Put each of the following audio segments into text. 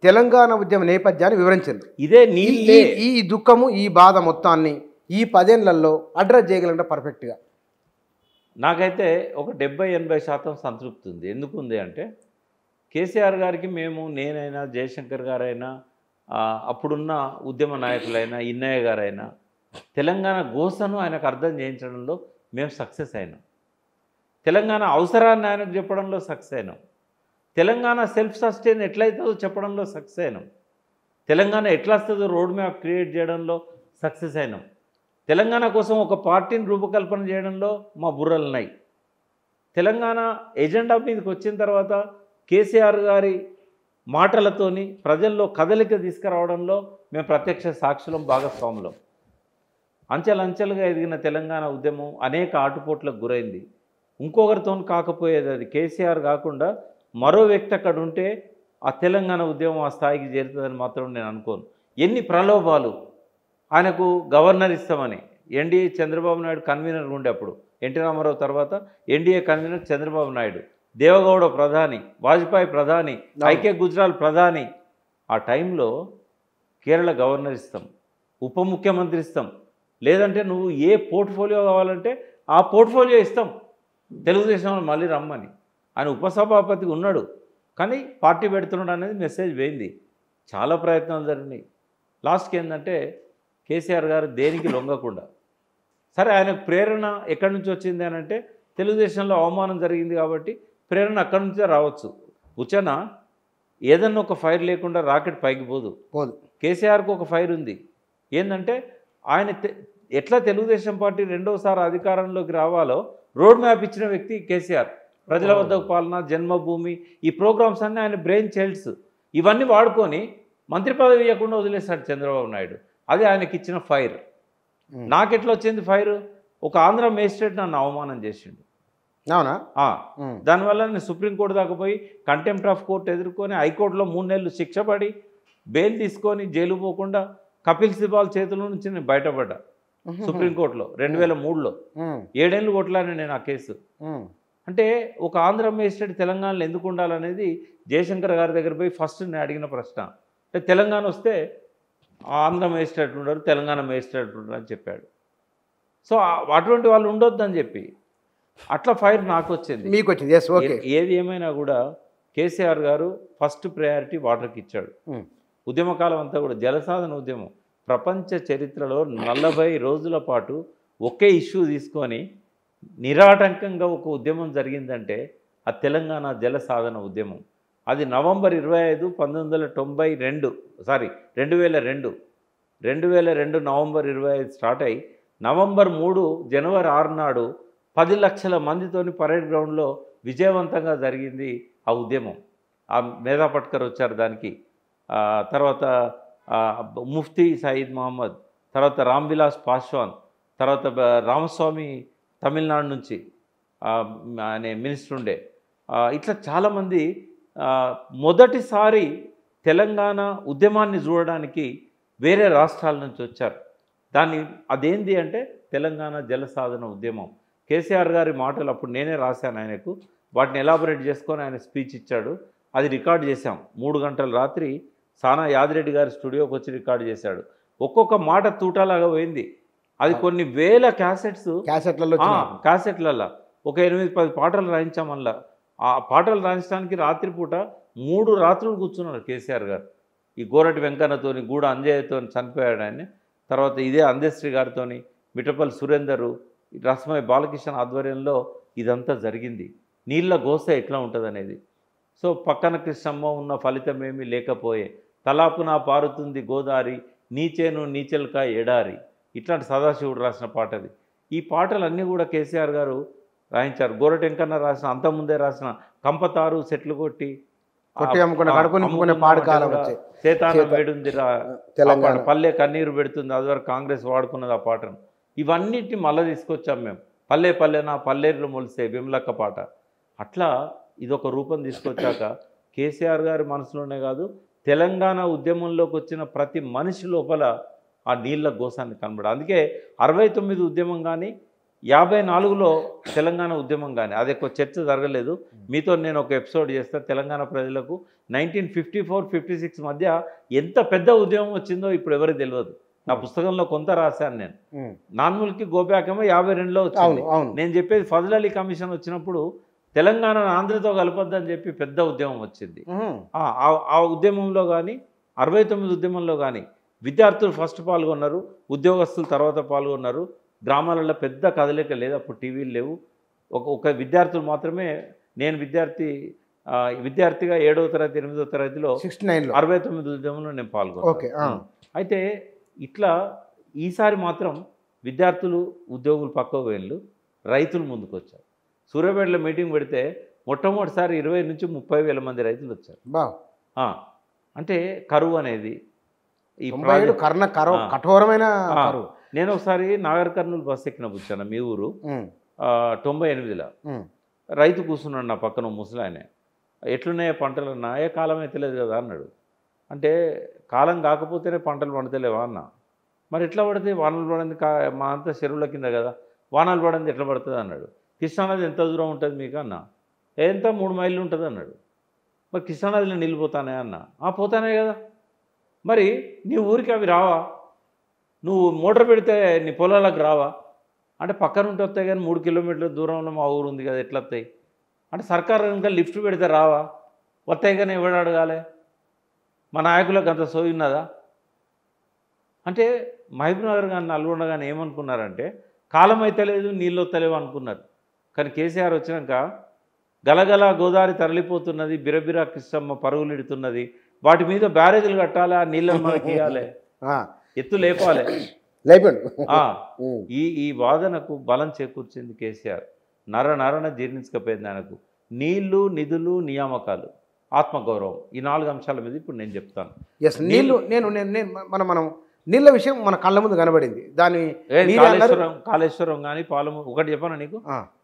తెలంగాణ ఉద్యమ నేపథ్యాన్ని వివరించింది. ఇదే నీళ్ళే ఈ దుఃఖము ఈ బాధ మొత్తాన్ని ఈ 10 ఏళ్లలో అడ్రస్ చేయగలంటే పర్ఫెక్ట్గా. నాకైతే ఒక 70-80% సంతృప్తి ఉంది. ఎందుకు ఉంది అంటే కేసీఆర్ గారికి నేనైనా జయశంకర్ గారైనా అప్పుడున్న ఉద్యమ నాయకులైనా ఇన్నయ్య గారైనా తెలంగాణ గోసను ఆయనకు అర్థం చేయించడంలో మేము సక్సెస్ అయినాం. తెలంగాణ అవసరాన్ని ఆయనకు చెప్పడంలో సక్సెస్ అయినాం. తెలంగాణ సెల్ఫ్ సస్టైన్ ఎట్లయితుందో చెప్పడంలో సక్సెస్ అయినాం. తెలంగాణ ఎట్లా వస్తుందో రోడ్ మ్యాప్ క్రియేట్ చేయడంలో సక్సెస్ అయినాం. తెలంగాణ కోసం ఒక పార్టీని రూపకల్పన చేయడంలో మా బుర్రలు ఉన్నాయి. తెలంగాణ ఎజెండా మీదకి వచ్చిన తర్వాత కేసీఆర్ గారి మాటలతోని ప్రజల్లో కదలిక తీసుకురావడంలో మేము ప్రత్యక్ష సాక్షులం, భాగస్వాములం. అంచెలంచెలుగా ఎదిగిన తెలంగాణ ఉద్యమం అనేక ఆటుపోట్లకు గురైంది. ఇంకొకరితో కాకపోయేది. అది కేసీఆర్ కాకుండా మరో వ్యక్తి అక్కడ ఉంటే ఆ తెలంగాణ ఉద్యమం ఆ స్థాయికి చేరుతుందని మాత్రం నేను అనుకోను. ఎన్ని ప్రలోభాలు! ఆయనకు గవర్నర్ ఇస్తామని ఎన్డీఏ చంద్రబాబు నాయుడు కన్వీనర్ ఉండే అప్పుడు, ఎన్టీ రామారావు తర్వాత ఎన్డీఏ కన్వీనర్ చంద్రబాబు నాయుడు, దేవగౌడ ప్రధాని, వాజ్పేయి ప్రధాని, ఐకే గుజరాల్ ప్రధాని. ఆ టైంలో కేరళ గవర్నర్ ఇస్తాం, ఉప ముఖ్యమంత్రి ఇస్తాం, లేదంటే నువ్వు ఏ పోర్ట్ఫోలియో కావాలంటే ఆ పోర్ట్ఫోలియో ఇస్తాం, తెలుగుదేశంలో మళ్ళీ రమ్మని. ఆయన ఉపసభాపతిగా ఉన్నాడు కానీ పార్టీ పెడుతున్నాడు అనేది మెసేజ్ పోయింది. చాలా ప్రయత్నాలు జరిగినాయి. లాస్ట్కి ఏంటంటే కేసీఆర్ గారు దేనికి లొంగకుండా, సరే ఆయనకు ప్రేరణ ఎక్కడి నుంచి వచ్చింది అని అంటే తెలుగుదేశంలో అవమానం జరిగింది కాబట్టి ప్రేరణ అక్కడి నుంచే రావచ్చు. ఉచన ఏదన్నా ఒక ఫైర్ లేకుండా రాకెట్ పైకి పోదు. కేసీఆర్కు ఒక ఫైర్ ఉంది. ఏంటంటే ఆయన ఎట్లా తెలుగుదేశం పార్టీ రెండోసారి అధికారంలోకి రావాలో రోడ్ మ్యాప్ ఇచ్చిన వ్యక్తి కేసీఆర్. ప్రజల వద్దకు పాలన, జన్మభూమి, ఈ ప్రోగ్రామ్స్ అన్నీ ఆయన బ్రెయిన్ చైల్డ్స్. ఇవన్నీ వాడుకొని మంత్రి పదవి ఇవ్వకుండా వదిలేస్తాడు చంద్రబాబు నాయుడు. అది ఆయనకి ఇచ్చిన ఫైర్. నాకెట్లా వచ్చింది ఫైర్? ఒక ఆంధ్ర మేజిస్ట్రేట్ నన్ను అవమానం చేసిండు. అవునా? దానివల్ల నేను సుప్రీంకోర్టు దాకా పోయి కంటెంప్ట్ ఆఫ్ కోర్టు ఎదుర్కొని హైకోర్టులో 3 నెలలు శిక్ష పడి బెయిల్ తీసుకొని జైలు పోకుండా కపిల్ సిబాల్ చేతుల నుంచి నేను బయటపడ్డా. సుప్రీంకోర్టులో 2003లో 7 ఏళ్ళు కొట్లాను నేను ఆ కేసు. అంటే ఒక ఆంధ్ర మేజిస్ట్రేట్ తెలంగాణలో ఎందుకు ఉండాలనేది జయశంకర్ గారి దగ్గర పోయి ఫస్ట్ నేను అడిగిన ప్రశ్న. అంటే తెలంగాణ వస్తే ఆంధ్ర మేజిస్ట్రేట్ ఉండరు, తెలంగాణ మేజిస్ట్రేట్ ఉండరు అని చెప్పాడు. సో అటువంటి వాళ్ళు ఉండొద్దని చెప్పి అట్లా ఫైర్ నాకు వచ్చింది, మీకు వచ్చింది. ఏది ఏమైనా కూడా కేసీఆర్ గారు ఫస్ట్ ప్రయారిటీ వాటర్కి ఇచ్చాడు. ఉద్యమకాలం అంతా కూడా జలసాధన ఉద్యమం ప్రపంచ చరిత్రలో 40 రోజుల పాటు ఒకే ఇష్యూ తీసుకొని నిరాటంకంగా ఒక ఉద్యమం జరిగిందంటే ఆ తెలంగాణ జలసాధన ఉద్యమం. అది నవంబర్ 25, 2002 నవంబర్ 25 స్టార్ట్ అయ్యి నవంబర్ 3 జనవరి 6 నాడు 10 లక్షల మందితోని పరేడ్ గ్రౌండ్లో విజయవంతంగా జరిగింది ఆ ఉద్యమం. ఆ మేధా పట్కర్ వచ్చారు దానికి. తర్వాత ముఫ్తీ సయీద్ మహమ్మద్, తర్వాత రామ్ విలాస్ పాస్వాన్, తర్వాత రామస్వామి తమిళనాడు నుంచి అనే మినిస్టర్ ఉండే. ఇట్లా చాలామంది మొదటిసారి తెలంగాణ ఉద్యమాన్ని చూడడానికి వేరే రాష్ట్రాల నుంచి వచ్చారు. అదేంటి అంటే తెలంగాణ జలసాధన ఉద్యమం. కేసీఆర్ గారి మాటలు అప్పుడు నేనే రాశాను ఆయనకు, వాటిని ఎలాబొరేట్ చేసుకొని ఆయన స్పీచ్ ఇచ్చాడు. అది రికార్డ్ చేశాం. 3 గంటల రాత్రి సానా యాదిరెడ్డి గారి స్టూడియోకి వచ్చి రికార్డ్ చేశాడు. ఒక్కొక్క మాట తూటాలాగా పోయింది. అది కొన్ని వేల క్యాసెట్లలో ఒక 8-10 పాటలు రాయించాం. మళ్ళా ఆ పాటలు రాయించడానికి రాత్రిపూట 3 రాత్రులు కూర్చున్నారు కేసీఆర్ గారు. ఈ గోరటి వెంకన్నతోని, గూడ అంజయ్యతో చనిపోయాడు ఆయన. తర్వాత ఇదే అందేశ్రీ గారితోని, మిఠపల్లి సురేందరు, రస్మయ్య బాలకృష్ణ ఆధ్వర్యంలో ఇదంతా జరిగింది. నీళ్ళ గోస ఎట్లా ఉంటుంది అనేది. సో పక్కన కృష్ణమ్మ ఉన్న ఫలితమేమీ లేకపోయే, తలాపున పారుతుంది గోదారి, నీచేను నీచెల్క ఎడారి. ఇట్లాంటి సదాశివుడు రాసిన పాట అది. ఈ పాటలన్నీ కూడా కేసీఆర్ గారు రాయించారు. గోరటి వెంకన్న రాసిన, అంతకుముందే రాసిన కంపతారు సెట్లు కొట్టి సేతాన వేడుంది పల్లె కన్నీరు పెడుతుంది, అదివరకు కాంగ్రెస్ వాడుకున్నది ఆ పాటను. ఇవన్నిటిని మళ్ళీ తీసుకొచ్చాం మేము. పల్లె పల్లెన పల్లెర్లు మొలిసే విమలక్క పాట. అట్లా ఇదొక రూపం తీసుకొచ్చాక కేసీఆర్ గారి మనసులోనే కాదు, తెలంగాణ ఉద్యమంలోకి వచ్చిన ప్రతి మనిషి లోపల ఆ నీళ్ళ గోసాన్ని కనబడ. అందుకే 69 ఉద్యమం కానీ 54లో తెలంగాణ ఉద్యమం కానీ అది ఎక్కువ చర్చ జరగలేదు. మీతో నేను ఒక ఎపిసోడ్ చేస్తా. తెలంగాణ ప్రజలకు 1954-56 మధ్య ఎంత పెద్ద ఉద్యమం వచ్చిందో ఇప్పుడు ఎవరికి తెలియదు. నా పుస్తకంలో కొంత రాశాను నేను. నాన్ముల్కి గోబ్యాక్ ఏమో 52లో వచ్చింది. నేను చెప్పేది ఫజల్ అలీ కమిషన్ వచ్చినప్పుడు తెలంగాణ ఆంధ్రతో కలపొద్దని చెప్పి పెద్ద ఉద్యమం వచ్చింది. ఆ ఉద్యమంలో కానీ 69 ఉద్యమంలో కానీ విద్యార్థులు ఫస్ట్ పాల్గొన్నారు, ఉద్యోగస్తులు తర్వాత పాల్గొన్నారు. గ్రామాలలో పెద్ద కదలిక లేదు, అప్పుడు టీవీలు లేవు. ఒక విద్యార్థులు మాత్రమే. నేను విద్యార్థిగా 7వ తరగతి 8వ తరగతిలో 69 ఉద్యమంలో నేను పాల్గొన్నాను. అయితే ఇట్లా ఈసారి మాత్రం విద్యార్థులు ఉద్యోగులు పక్కకు వెళ్ళు, రైతులు ముందుకు వచ్చారు. సూర్యాపేటలో మీటింగ్ పెడితే మొట్టమొదటిసారి 20 నుంచి 30,000 మంది రైతులు వచ్చారు. అంటే కరువు అనేది ఈ కఠోరమైన. నేను ఒకసారి నాగర్ కర్నూలు బస్సు ఎక్కిన కూర్చాను, మీ ఊరు 98లో. రైతు కూర్చున్నాడు నా పక్కన, ముసలాయనే. ఎట్లున్నాయో పంటలు అన్నా. ఏ కాలం అయితే లేదు కదా అన్నాడు. అంటే కాలం కాకపోతేనే పంటలు పండుతలేవా అన్న. మరి ఎట్లా పడితే వానలు పడింది, మా అంతా చెరువుల కింద కదా, వానలు పడింది ఎట్లా పడుతుంది అన్నాడు. కృష్ణానది ఎంత దూరం ఉంటుంది మీకు అన్న. ఎంత 3 మైళ్ళు ఉంటుంది అన్నాడు. మరి కృష్ణానదిలో నీళ్ళు పోతానే అన్న. పోతానే కదా, మరి నీ ఊరికి అవి రావా? నువ్వు మోటార్ పెడితే నీ పొలాలకు రావా అంటే పక్కన ఉంటే వస్తాయి, కానీ 3 కిలోమీటర్ల దూరంలో మా ఊరు ఉంది కదా, ఎట్లా వస్తాయి అంటే సర్కారు ఇంకా లిఫ్ట్ పెడితే రావా? వస్తాయి కానీ ఎవడు అడగాలి? మా నాయకులకు అంత సోయి ఉన్నదా? అంటే మహబూబ్నగర్ కానీ నల్గొండ కానీ ఏమనుకున్నారంటే కాలం అయితే లేదు, నీళ్ళు వస్తలేవు అనుకున్నారు. కానీ కేసీఆర్ వచ్చినాక గలగల గోదావరి తరలిపోతున్నది, బిరబిరా కృష్ణమ్మ పరుగులిడుతున్నది, వాటి మీద బ్యారేజీలు కట్టాలి, ఆ నీళ్ళని మనకి ఇవ్వాలి, ఎత్తు లేపాలి. ఈ వాదనకు బలం చేకూర్చింది కేసీఆర్. నరన జీర్ణించకపోయింది ఆయనకు. నీళ్లు, నిధులు, నియామకాలు, ఆత్మగౌరవం, ఈ 4 అంశాల మీద ఇప్పుడు నేను చెప్తాను. నీళ్ళు మనం నీళ్ళ విషయం మన కళ్ళ ముందు కనబడింది. దాని కాళేశ్వరం కానీ పాలమూరు ఒకటి చెప్పాను నీకు.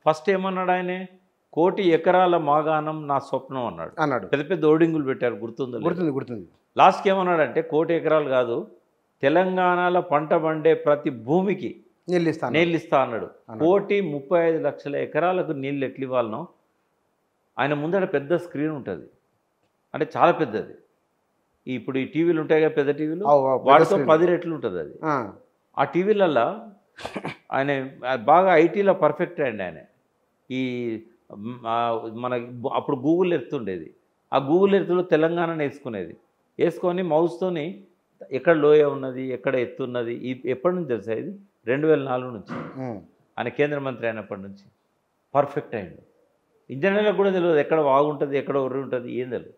ఫస్ట్ ఏమన్నాడు ఆయనే, 1 కోటి ఎకరాల మాగాణం నా స్వప్నం అన్నాడు. పెద్ద పెద్ద ఓడింగులు పెట్టారు, గుర్తుంది. లాస్ట్కి ఏమన్నాడంటే 1 కోటి ఎకరాలు కాదు, తెలంగాణలో పంట పండే ప్రతి భూమికి నీళ్ళు ఇస్తా అన్నాడు. 1,35,00,000 ఎకరాలకు నీళ్ళు ఎట్లు ఇవ్వాలనో ఆయన ముందర పెద్ద స్క్రీన్ ఉంటుంది, అంటే చాలా పెద్దది. ఇప్పుడు ఈ టీవీలు ఉంటాయి కదా, పెద్ద టీవీలు, వాటితో 10 రెట్లు ఉంటుంది అది. ఆ టీవీలల్లో ఆయన బాగా ఐటీలో పర్ఫెక్ట్ అయ్యండి ఆయన. ఈ మన అప్పుడు గూగుల్ ఎర్త్ ఉండేది, ఆ గూగుల్ ఎర్త్లో తెలంగాణను వేసుకొని మౌస్తోని ఎక్కడ లోయ ఉన్నది, ఎక్కడ ఎత్తు ఉన్నది, ఎప్పటి నుంచి తెలుసా ఇది? 2004 నుంచి. ఆయన కేంద్ర మంత్రి అయినప్పటి నుంచి పర్ఫెక్ట్ అయ్యిండు. ఇంజనీర్లకు కూడా తెలియదు ఎక్కడ వాగుంటుంది, ఎక్కడ ఒర్రి ఉంటుంది, ఏం తెలియదు.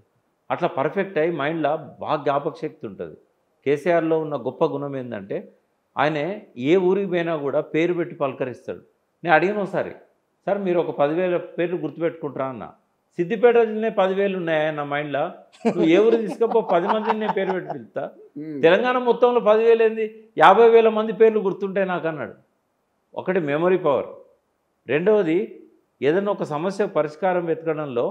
అట్లా పర్ఫెక్ట్ అయ్యి మైండ్లో బాగా జ్ఞాపక శక్తి ఉంటుంది. కేసీఆర్లో ఉన్న గొప్ప గుణం ఏంటంటే ఆయన ఏ ఊరికి పోయినా కూడా పేరు పెట్టి పలకరిస్తాడు. నేను అడిగిన ఒకసారి, సార్ మీరు ఒక 10,000 పేర్లు గుర్తుపెట్టుకుంటారా అన్న. సిద్దిపేట జిల్లా 10,000 ఉన్నాయా నా మైండ్లో, నువ్వు ఏ ఊరు తీసుకపో 10 మందిని నేను పేరు పెట్టి పిలుస్తా. తెలంగాణ మొత్తంలో 10,000 ఏంది, 50,000 మంది పేర్లు గుర్తుంటాయి నాకు అన్నాడు. ఒకటి మెమరీ పవర్. రెండవది ఏదైనా ఒక సమస్య పరిష్కారం వెతకడంలో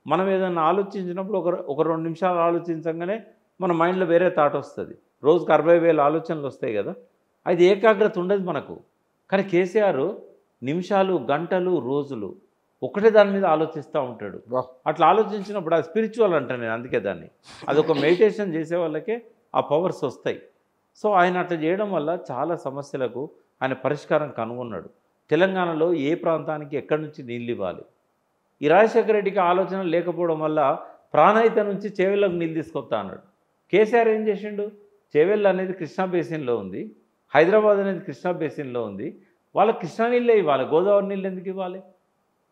మనం ఏదైనా ఆలోచించినప్పుడు ఒక 2 నిమిషాలు ఆలోచించగానే మన మైండ్లో వేరే థాట్ వస్తుంది. రోజుకు 60,000 ఆలోచనలు వస్తాయి కదా, అది ఏకాగ్రత ఉండదు మనకు. కానీ కేసీఆర్ నిమిషాలు, గంటలు, రోజులు ఒకటే దాని మీద ఆలోచిస్తూ ఉంటాడు. అట్లా ఆలోచించినప్పుడు అది స్పిరిచువల్ అంటాను నేను, అందుకే దాన్ని. అదొక మెడిటేషన్ చేసే వాళ్ళకే ఆ పవర్స్ వస్తాయి. సో ఆయన అట్లా చేయడం వల్ల చాలా సమస్యలకు ఆయన పరిష్కారం కనుగొన్నాడు. తెలంగాణలో ఏ ప్రాంతానికి ఎక్కడి నుంచి నీళ్ళు ఇవ్వాలి, ఈ రాజశేఖర రెడ్డికి ఆలోచన లేకపోవడం వల్ల ప్రాణహిత నుంచి చేవెళ్ళకు నీళ్ళు తీసుకొస్తా అన్నాడు. కేసీఆర్ ఏం చేసిండు, చేవెళ్ళ అనేది కృష్ణా బేసిన్లో ఉంది, హైదరాబాద్ అనేది కృష్ణా బేసిన్లో ఉంది, వాళ్ళకి కృష్ణా నీళ్ళే ఇవ్వాలి, గోదావరి నీళ్ళు ఎందుకు ఇవ్వాలి?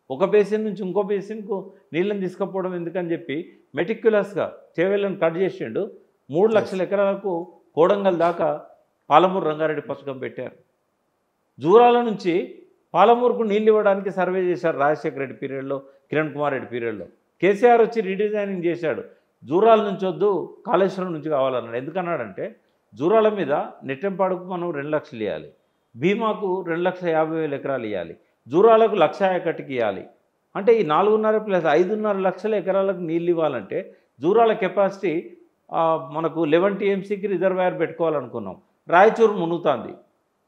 ఒక బేసిన్ నుంచి ఇంకో బేసిన్కు నీళ్ళని తీసుకుపోవడం ఎందుకని చెప్పి మెటిక్యులస్గా చేవెళ్ళను కట్ చేసిండు. 3 లక్షల ఎకరాలకు కోడంగల్ దాకా పాలమూరు రంగారెడ్డి పథకం పెట్టారు. జూరాల నుంచి పాలమూరుకు నీళ్ళు ఇవ్వడానికి సర్వే చేశారు రాజశేఖర రెడ్డి పీరియడ్లో, కిరణ్ కుమార్ రెడ్డి పీరియడ్లో. కేసీఆర్ వచ్చి రీడిజైనింగ్ చేశాడు. జూరాల నుంచి వద్దు, కాళేశ్వరం నుంచి కావాలన్నాడు. ఎందుకన్నాడంటే జూరాల మీద నెట్టెంపాడుకు మనం 2 లక్షలు ఇవ్వాలి, భీమాకు 2,50,000 ఎకరాలు ఇవ్వాలి, జూరాలకు 1,01,000కి ఇవ్వాలి. అంటే ఈ 4.5 + 5.5 లక్షల ఎకరాలకు నీళ్ళు ఇవ్వాలంటే జూరాల కెపాసిటీ మనకు 11 TMCకి రిజర్వాయర్ పెట్టుకోవాలనుకున్నాం. రాయచూరు మునుగుతుంది.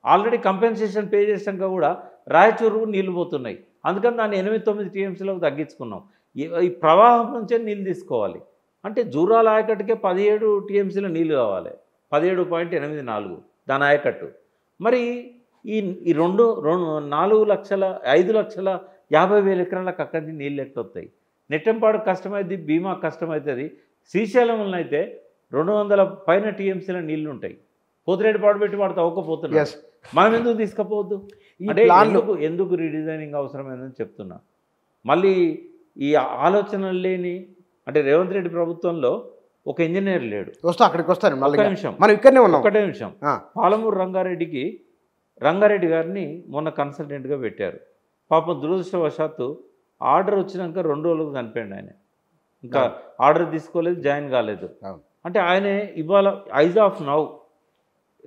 ఆల్రెడీ కంపెన్సేషన్ పే చేసాక కూడా రాయచూరు నీళ్లు పోతున్నాయి. అందుకని దాన్ని 8-9 టీఎంసీలకు తగ్గించుకున్నాం. ఈ ప్రవాహం నుంచే నీళ్ళు తీసుకోవాలి. అంటే జూరాల ఆయకట్టుకే 17 టీఎంసీల నీళ్ళు కావాలి, 17.84 దాని ఆయకట్టు. మరి ఈ 5,50,000 ఎకరాలకు అక్కడి నుంచి నీళ్ళు ఎట్టొస్తాయి. నెట్టంపాడు కష్టమైంది, భీమా కష్టమవుతుంది. శ్రీశైలంలో అయితే 200 పైన టీఎంసీల నీళ్లు ఉంటాయి. పోతిరెడ్డిపాడు పెట్టి వాడు తవ్వకపోతున్నాడు. మనం ఎందుకు తీసుకపోవద్దు? అంటే ఎందుకు రీడిజైనింగ్ అవసరమైందని చెప్తున్నా. మళ్ళీ ఈ ఆలోచనలు లేని, అంటే రేవంత్ రెడ్డి ప్రభుత్వంలో ఒక ఇంజనీర్ లేడు. అక్కడికి వస్తాను నిమిషం, మనం ఇక్కడనే ఉన్నాం. ఒకటే నిమిషం. పాలమూరు రంగారెడ్డి గారిని మొన్న కన్సల్టెంట్గా పెట్టారు. పాపం దురదృష్టవశాత్తు ఆర్డర్ వచ్చినాక 2 రోజులకు చనిపోయాడు ఆయన. ఇంకా ఆర్డర్ తీసుకోలేదు, జాయిన్ కాలేదు. అంటే ఆయన ఇవాళ as of now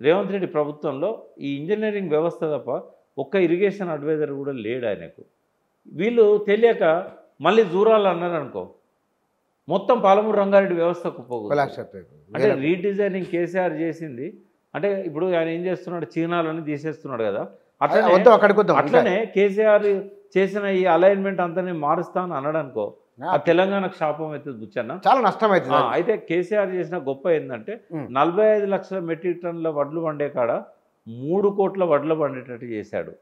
Revanth Reddy ప్రభుత్వంలో ఈ ఇంజనీరింగ్ వ్యవస్థ తప్ప ఒక్క ఇరిగేషన్ అడ్వైజర్ కూడా లేడు ఆయనకు. వీళ్ళు తెలియక మళ్ళీ జూరాలు అన్నారు అనుకో, మొత్తం పాలమూరు రంగారెడ్డి వ్యవస్థకు పోతుంది. అంటే రీడిజైనింగ్ కేసీఆర్ చేసింది. అంటే ఇప్పుడు ఆయన ఏం చేస్తున్నాడు, చీనాలని తీసేస్తున్నాడు కదా, అట్లనే కేసీఆర్ చేసిన ఈ అలైన్మెంట్ అంతా నేను మారుస్తాను అన్నాడు అనుకో, ఆ తెలంగాణకు శాపం అవుతుంది బుచ్చన్న, చాలా నష్టం అవుతుంది. అయితే కేసీఆర్ చేసిన గొప్ప ఏంటంటే 45 లక్షల మెట్రిక్ టన్నుల వడ్లు పండే కాడ 3 కోట్ల వడ్లు పండేటట్టు చేశాడు.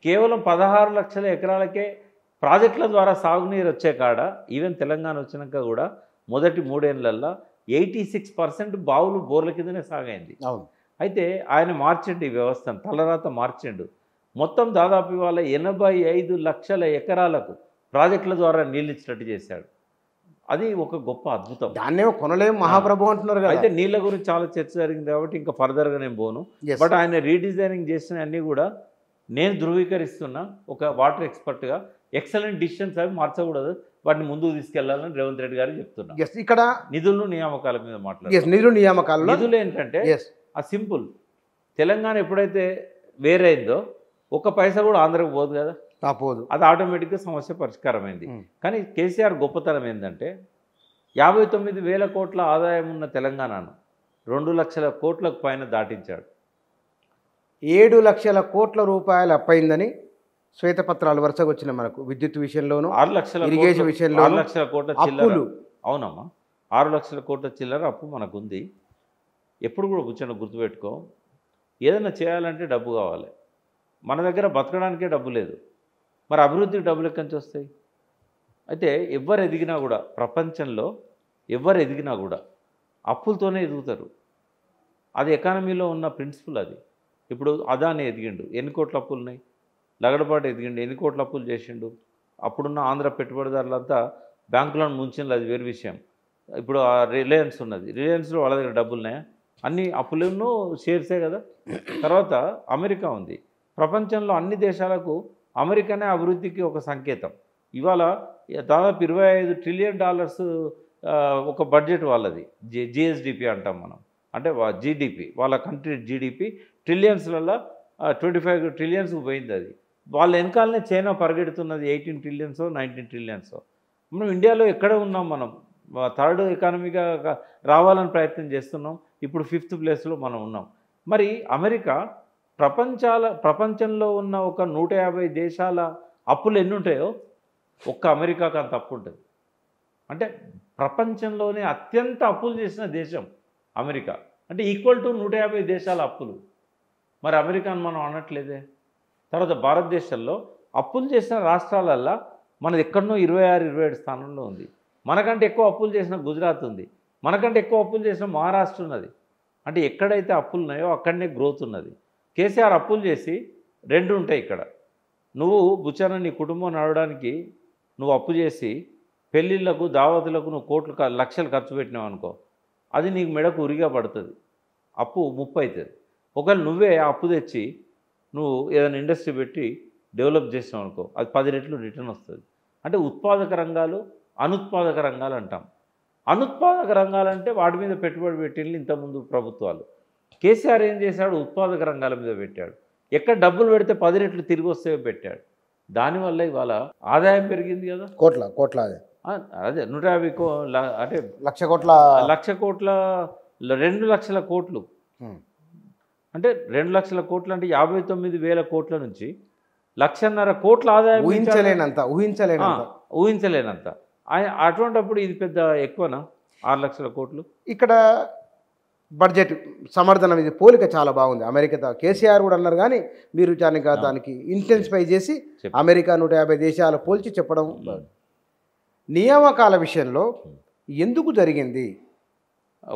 కేవలం 16 లక్షల ఎకరాలకే ప్రాజెక్టుల ద్వారా సాగునీరు వచ్చే కాడ, ఈవెన్ తెలంగాణ వచ్చినాక కూడా మొదటి 3 ఏళ్లలో 86% బావులు బోర్ల కిందనే సాగైంది. అయితే ఆయన మార్చిండు ఈ వ్యవస్థను, తలరాత మార్చిండు. మొత్తం దాదాపు ఇవాళ 85 లక్షల ఎకరాలకు ప్రాజెక్టుల ద్వారా నీళ్ళు ఇచ్చినట్టు చేశాడు. అది ఒక గొప్ప అద్భుతం. దాన్నేమో కొనలేము మహాప్రభు అంటున్నారు కదా. అయితే నీళ్ళ గురించి చాలా చర్చ జరిగింది కాబట్టి ఇంకా ఫర్దర్గా నేను పోను. బట్ ఆయన రీడిజైనింగ్ చేసిన అన్నీ కూడా నేను ధృవీకరిస్తున్నా ఒక వాటర్ ఎక్స్పర్ట్గా. ఎక్సలెంట్ డిసిషన్స్ అవి మార్చకూడదు, వాటిని ముందుకు తీసుకెళ్లాలని రేవంత్ రెడ్డి గారు చెప్తున్నా. ఇక్కడ నిధులు నియామకాల మీద మాట్లాడారు. నిధులు ఏంటంటే ఆ సింపుల్, తెలంగాణ ఎప్పుడైతే వేరైందో ఒక్క పైసా కూడా ఆంధ్రకు పోదు కదా, పోదు. అది ఆటోమేటిక్గా సమస్య పరిష్కారమైంది. కానీ కేసీఆర్ గొప్పతనం ఏంటంటే 59,000 కోట్ల ఆదాయం ఉన్న తెలంగాణను 2 లక్షల కోట్లకు పైన దాటించాడు. 7 లక్షల కోట్ల రూపాయలు అప్పయిందని శ్వేతపత్రాలు వరుసగా వచ్చిన మనకు. విద్యుత్ విషయంలోనూ 6 లక్షల ఇరిగేషన్ విషయంలో 6 లక్షల కోట్ల చిల్లర. అవునమ్మా, 6 లక్షల కోట్ల చిల్లర అప్పు మనకుంది. ఎప్పుడు కూడా కూర్చొని గుర్తుపెట్టుకో, ఏదైనా చేయాలంటే డబ్బు కావాలి. మన దగ్గర బతకడానికే డబ్బు లేదు, మరి అభివృద్ధికి డబ్బులు ఎక్కడి నుంచి వస్తాయి? అయితే ఎవరు ఎదిగినా కూడా, ప్రపంచంలో ఎవరు ఎదిగినా కూడా అప్పులతోనే ఎదుగుతారు. అది ఎకానమీలో ఉన్న ప్రిన్సిపల్ అది. ఇప్పుడు అదాని ఎదిగిండు, ఎన్ని కోట్ల అప్పులు ఉన్నాయి? లగడపాటు ఎదిగిండు, ఎన్ని కోట్ల అప్పులు చేసిండు? అప్పుడున్న ఆంధ్ర పెట్టుబడిదారులంతా బ్యాంకులను ముంచింది, అది వేరు విషయం. ఇప్పుడు ఆ రిలయన్స్ ఉన్నది, రిలయన్స్లో వాళ్ళ దగ్గర డబ్బులు ఉన్నాయా? అన్ని అప్పులను షేర్సే కదా. తర్వాత అమెరికా ఉంది. ప్రపంచంలో అన్ని దేశాలకు అమెరికానే అభివృద్ధికి ఒక సంకేతం. ఇవాళ దాదాపు $25 ట్రిలియన్ ఒక బడ్జెట్ వాళ్ళది, జిఎస్డిపి అంటాం మనం. అంటే జీడిపి, వాళ్ళ కంట్రీ జీడిపి ట్రిలియన్స్లలో 25 ట్రిలియన్స్కి పోయింది. అది వాళ్ళ వెనకాలనే చైనా పరిగెడుతున్నది 18 ట్రిలియన్సో 19 ట్రిలియన్సో. మనం ఇండియాలో ఎక్కడ ఉన్నాం? మనం 3rd ఎకానమీగా రావాలని ప్రయత్నం చేస్తున్నాం. ఇప్పుడు 5th ప్లేస్లో మనం ఉన్నాం. మరి అమెరికా ప్రపంచంలో ఉన్న ఒక 150 దేశాల అప్పులు ఎన్ని ఉంటాయో ఒక్క అమెరికాకు అంత అప్పు ఉంటుంది. అంటే ప్రపంచంలోనే అత్యంత అప్పులు చేసిన దేశం అమెరికా. అంటే ఈక్వల్ టు 150 దేశాల అప్పులు. మరి అమెరికాను మనం అనట్లేదే. తర్వాత భారతదేశంలో అప్పులు చేసిన రాష్ట్రాలల్లో మనది ఎక్కడనో 26-27 స్థానంలో ఉంది. మనకంటే ఎక్కువ అప్పులు చేసిన గుజరాత్ ఉంది, మనకంటే ఎక్కువ అప్పులు చేసిన మహారాష్ట్ర ఉన్నది. అంటే ఎక్కడైతే అప్పులు ఉన్నాయో అక్కడనే గ్రోత్ ఉన్నది. కేసీఆర్ అప్పులు చేసి 2 ఉంటాయి ఇక్కడ. నువ్వు బుచ్చన్న నీ కుటుంబం నడవడానికి నువ్వు అప్పు చేసి పెళ్ళిళ్ళకు దావతులకు నువ్వు కోట్లు లక్షలు ఖర్చు పెట్టినావు అనుకో, అది నీకు మెడకు ఉరిగా పడుతుంది, అప్పు ముప్పు అవుతుంది. ఒకవేళ నువ్వే అప్పు తెచ్చి నువ్వు ఏదైనా ఇండస్ట్రీ పెట్టి డెవలప్ చేసినావు అనుకో, అది 10 రెట్లు రిటర్న్ వస్తుంది. అంటే ఉత్పాదక రంగాలు, అనుత్పాదక రంగాలు అంటాం. అనుత్పాదక రంగాలంటే వాటి మీద పెట్టుబడి పెట్టింది ఇంతకుముందు ప్రభుత్వాలు. కేసీఆర్ ఏం చేశాడు? ఉత్పాదక రంగాల మీద పెట్టాడు. ఎక్కడ డబ్బులు పెడితే 10 రెట్లు తిరిగి వస్తే పెట్టాడు. దానివల్ల ఇవాళ ఆదాయం పెరిగింది కదా, కోట్ల అదే 150 అంటే లక్ష కోట్ల 2 లక్షల కోట్లు. అంటే 2 లక్షల కోట్లు అంటే 59,000 కోట్ల నుంచి 1.5 కోట్ల ఆదాయం ఊహించలేనంత ఆ, ఊహించలేనంత. ఊహించలేనంత. అటువంటప్పుడు ఇది పెద్ద ఎక్కువనా 6 లక్షల కోట్లు? ఇక్కడ బడ్జెట్ సమర్థనం ఇది పోలిక చాలా బాగుంది. అమెరికా కేసీఆర్ కూడా అన్నారు, కానీ మీరు దానికి ఇంటెన్సిఫై చేసి చెప్పు. అమెరికా 150 దేశాలు పోల్చి చెప్పడం. నియామకాల విషయంలో ఎందుకు జరిగింది?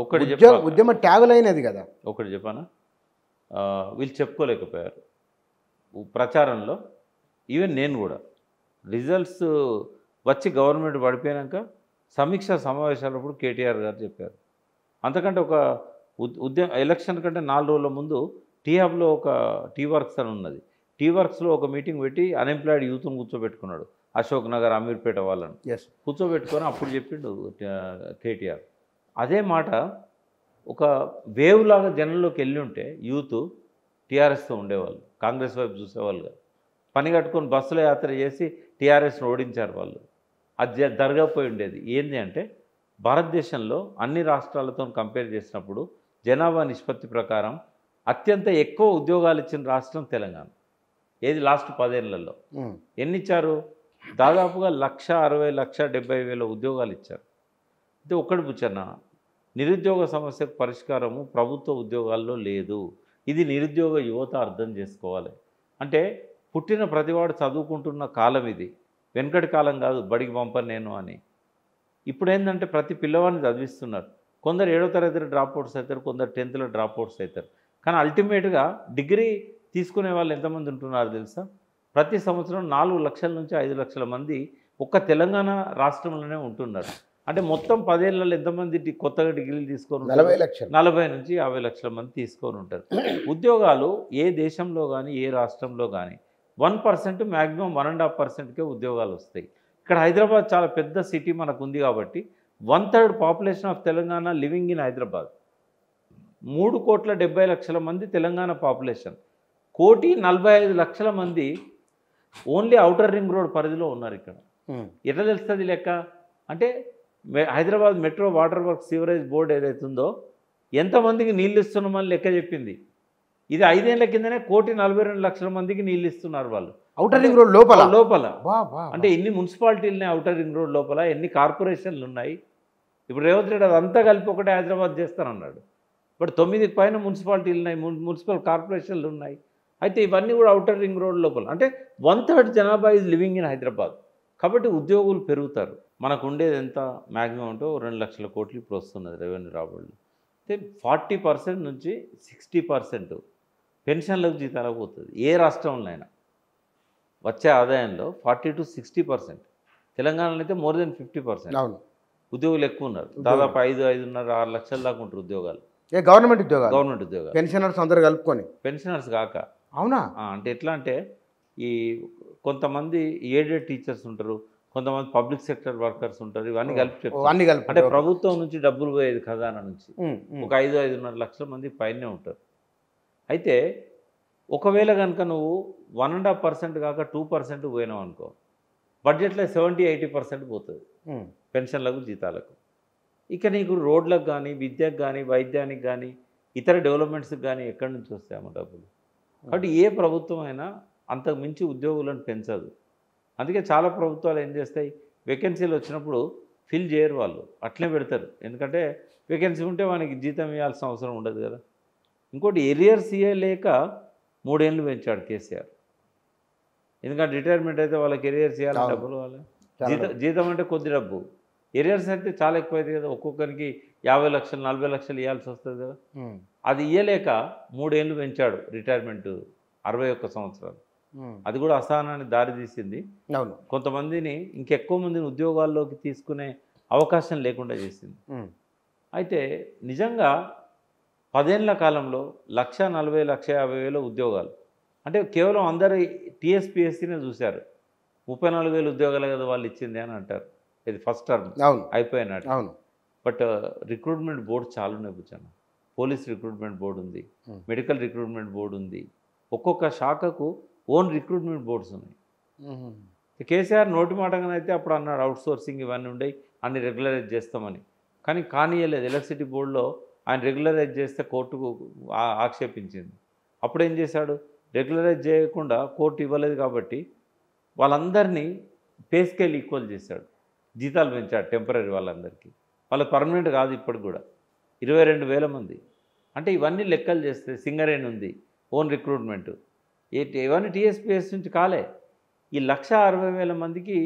ఒకటి చెప్పా, ఉద్యమ ట్యాగులైనది కదా. ఒకటి చెప్పానా, వీళ్ళు చెప్పుకోలేకపోయారు ప్రచారంలో. ఈవెన్ నేను కూడా రిజల్ట్స్ వచ్చి గవర్నమెంట్ పడిపోయాక సమీక్షా సమావేశాలప్పుడు కేటీఆర్ గారు చెప్పారు. అంతకంటే ఒక ఎలక్షన్ కంటే 4 రోజుల ముందు టీ హబ్లో ఒక టీ వర్క్స్ అని ఉన్నది. టీ వర్క్స్లో ఒక మీటింగ్ పెట్టి అన్ఎంప్లాయిడ్ యూత్ను కూర్చోబెట్టుకున్నాడు. అశోక్ నగర్, అమీర్పేట వాళ్ళని ఎస్ కూర్చోబెట్టుకొని అప్పుడు చెప్పిండు కేటీఆర్. అదే మాట ఒక వేవ్ లాగా జనంలోకి వెళ్ళి ఉంటే యూత్ టీఆర్ఎస్తో ఉండేవాళ్ళు, కాంగ్రెస్ వైపు చూసేవాళ్ళుగా. పని కట్టుకొని బస్సులో యాత్ర చేసి టీఆర్ఎస్ను ఓడించారు వాళ్ళు. అది జరగకపోయి ఉండేది. ఏంది అంటే భారతదేశంలో అన్ని రాష్ట్రాలతో కంపేర్ చేసినప్పుడు జనాభా నిష్పత్తి ప్రకారం అత్యంత ఎక్కువ ఉద్యోగాలు ఇచ్చిన రాష్ట్రం తెలంగాణ. ఏది లాస్ట్ 10 ఏళ్లలో ఎన్ని ఇచ్చారు? దాదాపుగా 1,60,000 1,70,000 ఉద్యోగాలు ఇచ్చారు. అంటే ఒక్కడి పుచ్చన్న, నిరుద్యోగ సమస్యకు పరిష్కారము ప్రభుత్వ ఉద్యోగాల్లో లేదు. ఇది నిరుద్యోగ యువత అర్థం చేసుకోవాలి. అంటే పుట్టిన ప్రతివాడు చదువుకుంటున్న కాలం ఇది, వెనకటి కాలం కాదు బడికి పంపను నేను అని. ఇప్పుడు ఏంటంటే ప్రతి పిల్లవాడిని చదివిస్తున్నారు. కొందరు 7వ తరగతి డ్రాప్ అవుట్స్ అవుతారు, కొందరు 10th డ్రాప్ అవుట్స్ అవుతారు. కానీ అల్టిమేట్గా డిగ్రీ తీసుకునే వాళ్ళు ఎంతమంది ఉంటున్నారు తెలుసా? ప్రతి సంవత్సరం 4 లక్షల నుంచి 5 లక్షల మంది ఒక్క తెలంగాణ రాష్ట్రంలోనే ఉంటున్నారు. అంటే మొత్తం 10 ఏళ్లలో ఎంతమంది కొత్తగా డిగ్రీలు తీసుకొని 40 లక్షలు, 40 నుంచి 50 లక్షల మంది తీసుకొని ఉంటారు. ఉద్యోగాలు ఏ దేశంలో కానీ ఏ రాష్ట్రంలో కానీ 1% మ్యాక్సిమం 1.5%కే ఉద్యోగాలు వస్తాయి. ఇక్కడ హైదరాబాద్ చాలా పెద్ద సిటీ మనకు ఉంది కాబట్టి 1/3 population of Telangana living in Hyderabad. 3,70,00,000 మంది తెలంగాణ పాపులేషన్, 1,45,00,000 మంది ఓన్లీ ఔటర్ రింగ్ రోడ్ పరిధిలో ఉన్నారు. ఇక్కడ ఎట్లా తెలుస్తుంది లెక్క అంటే Hyderabad metro water work sewerage board ఏదైతుందో ఎంతమందికి నీళ్ళు ఇస్తున్నామని లెక్క చెప్పింది. ఇది 5 ఏళ్ల కిందనే 1,42,00,000 మందికి నీళ్ళు ఇస్తున్నారు వాళ్ళు ఔటర్ రింగ్ రోడ్ లోపల లోపల. అంటే ఎన్ని మున్సిపాలిటీలు ఔటర్ రింగ్ రోడ్ లోపల, ఎన్ని కార్పొరేషన్లు ఉన్నాయి. ఇప్పుడు రేవంత్ రెడ్డి అదంతా కలిపి ఒకటే హైదరాబాద్ చేస్తానన్నాడు. బట్ 9కి పైన మున్సిపాలిటీలు ఉన్నాయి, మున్సిపల్ కార్పొరేషన్లు ఉన్నాయి. అయితే ఇవన్నీ కూడా ఔటర్ రింగ్ రోడ్ లోపల. అంటే 1/3 జనాభా ఈజ్ లివింగ్ ఇన్ హైదరాబాద్. కాబట్టి ఉద్యోగులు పెరుగుతారు. మనకు ఉండేది ఎంత మ్యాక్సిమం అంటే 2 లక్షల కోట్లు ఇప్పుడు వస్తున్నది రెవెన్యూ రాబడులు. అయితే 40% నుంచి 60% పెన్షన్లకు జీతాలకు పోతుంది. ఏ రాష్ట్రంలో అయినా వచ్చే ఆదాయంలో 40 to 60%. తెలంగాణలో అయితే మోర్ దెన్ 50%. అవును, ఉద్యోగులు ఎక్కువ ఉన్నారు. దాదాపు 5.5 లక్షల దాకా ఉంటారు ఉద్యోగాలు. గవర్నమెంట్ ఉద్యోగాలు, ఉద్యోగాలు, పెన్షనర్స్ అందరు కలుపుకొని. పెన్షనర్స్ కాక. అవునా? అంటే ఎట్లా అంటే ఈ కొంతమంది ఎయిడెడ్ టీచర్స్ ఉంటారు, కొంతమంది పబ్లిక్ సెక్టర్ వర్కర్స్ ఉంటారు. ఇవన్నీ కలిపి చెప్తారు. అంటే ప్రభుత్వం నుంచి డబ్బులు పోయేది ఖజానా నుంచి ఒక 5-5.5 లక్షల మంది పైనే ఉంటారు. అయితే ఒకవేళ కనుక నువ్వు 1.5% కాక 2% పోయినావు అనుకో, బడ్జెట్లో 70-80% పోతుంది పెన్షన్లకు జీతాలకు. ఇక నీకు రోడ్లకు కానీ, విద్యకు కానీ, వైద్యానికి కానీ, ఇతర డెవలప్మెంట్స్కి కానీ ఎక్కడి నుంచి వస్తాయమ్మ డబ్బులు? కాబట్టి ఏ ప్రభుత్వం అయినా అంతకు మించి ఉద్యోగులను పెంచదు. అందుకే చాలా ప్రభుత్వాలు ఏం చేస్తాయి, వేకెన్సీలు వచ్చినప్పుడు ఫిల్ చేయరు, వాళ్ళు అట్లే పెడతారు. ఎందుకంటే వేకెన్సీ ఉంటే వానికి జీతం ఇవ్వాల్సిన అవసరం ఉండదు కదా. ఇంకోటి ఎరియర్స్ ఇవ్వలేక 3 ఏళ్ళు పెంచాడు కేసీఆర్. ఎందుకంటే రిటైర్మెంట్ అయితే వాళ్ళకి ఎరియర్స్ ఇవ్వాలి, డబ్బులు వాళ్ళ జీతం అంటే కొద్ది డబ్బు, ఎరియర్స్ అయితే చాలా ఎక్కువైంది కదా. ఒక్కొక్కరికి 50 లక్షలు 40 లక్షలు ఇవ్వాల్సి వస్తుంది కదా. అది ఇవ్వలేక 3 ఏళ్ళు పెంచాడు రిటైర్మెంట్ 61 సంవత్సరాలు. అది కూడా అసహనానికి దారి తీసింది. కొంతమందిని ఇంకెక్కువ మందిని ఉద్యోగాల్లోకి తీసుకునే అవకాశం లేకుండా చేసింది. అయితే నిజంగా 10 ఏళ్ల కాలంలో 1,40,00,000-1,50,000 ఉద్యోగాలు అంటే కేవలం అందరు టీఎస్పీఎస్సీనే చూశారు. 34,000 ఉద్యోగాలు కదా వాళ్ళు ఇచ్చింది అని అంటారు. ఇది ఫస్ట్ టర్మ్ అయిపోయినట్టు. బట్ రిక్రూట్మెంట్ బోర్డు చాలా ఉన్నాయి బుచ్చన్న. పోలీస్ రిక్రూట్మెంట్ బోర్డు ఉంది, మెడికల్ రిక్రూట్మెంట్ బోర్డు ఉంది. ఒక్కొక్క శాఖకు ఓన్ రిక్రూట్మెంట్ బోర్డ్స్ ఉన్నాయి. కేసీఆర్ నోటి మాటగానైతే అప్పుడు అన్నాడు అవుట్సోర్సింగ్ ఇవన్నీ ఉండయి, అన్ని రెగ్యులరైజ్ చేస్తామని. కానీ కానీయలేదు. ఎలక్ట్రిసిటీ బోర్డులో ఆయన రెగ్యులరైజ్ చేస్తే కోర్టుకు ఆక్షేపించింది. అప్పుడు ఏం చేశాడు, రెగ్యులరైజ్ చేయకుండా కోర్టు ఇవ్వలేదు కాబట్టి వాళ్ళందరినీ పే స్కేల్ ఈక్వల్ చేశాడు, జీతాలు పెంచాడు టెంపరీ వాళ్ళందరికీ. వాళ్ళ పర్మనెంట్ కాదు ఇప్పటికి కూడా. 22,000 మంది. అంటే ఇవన్నీ లెక్కలు చేస్తే సింగరేణి ఉంది, ఓన్ రిక్రూట్మెంట్, ఇవన్నీ టీఎస్పీఎస్ నుంచి కాలే. ఈ 1,60,000 మందికి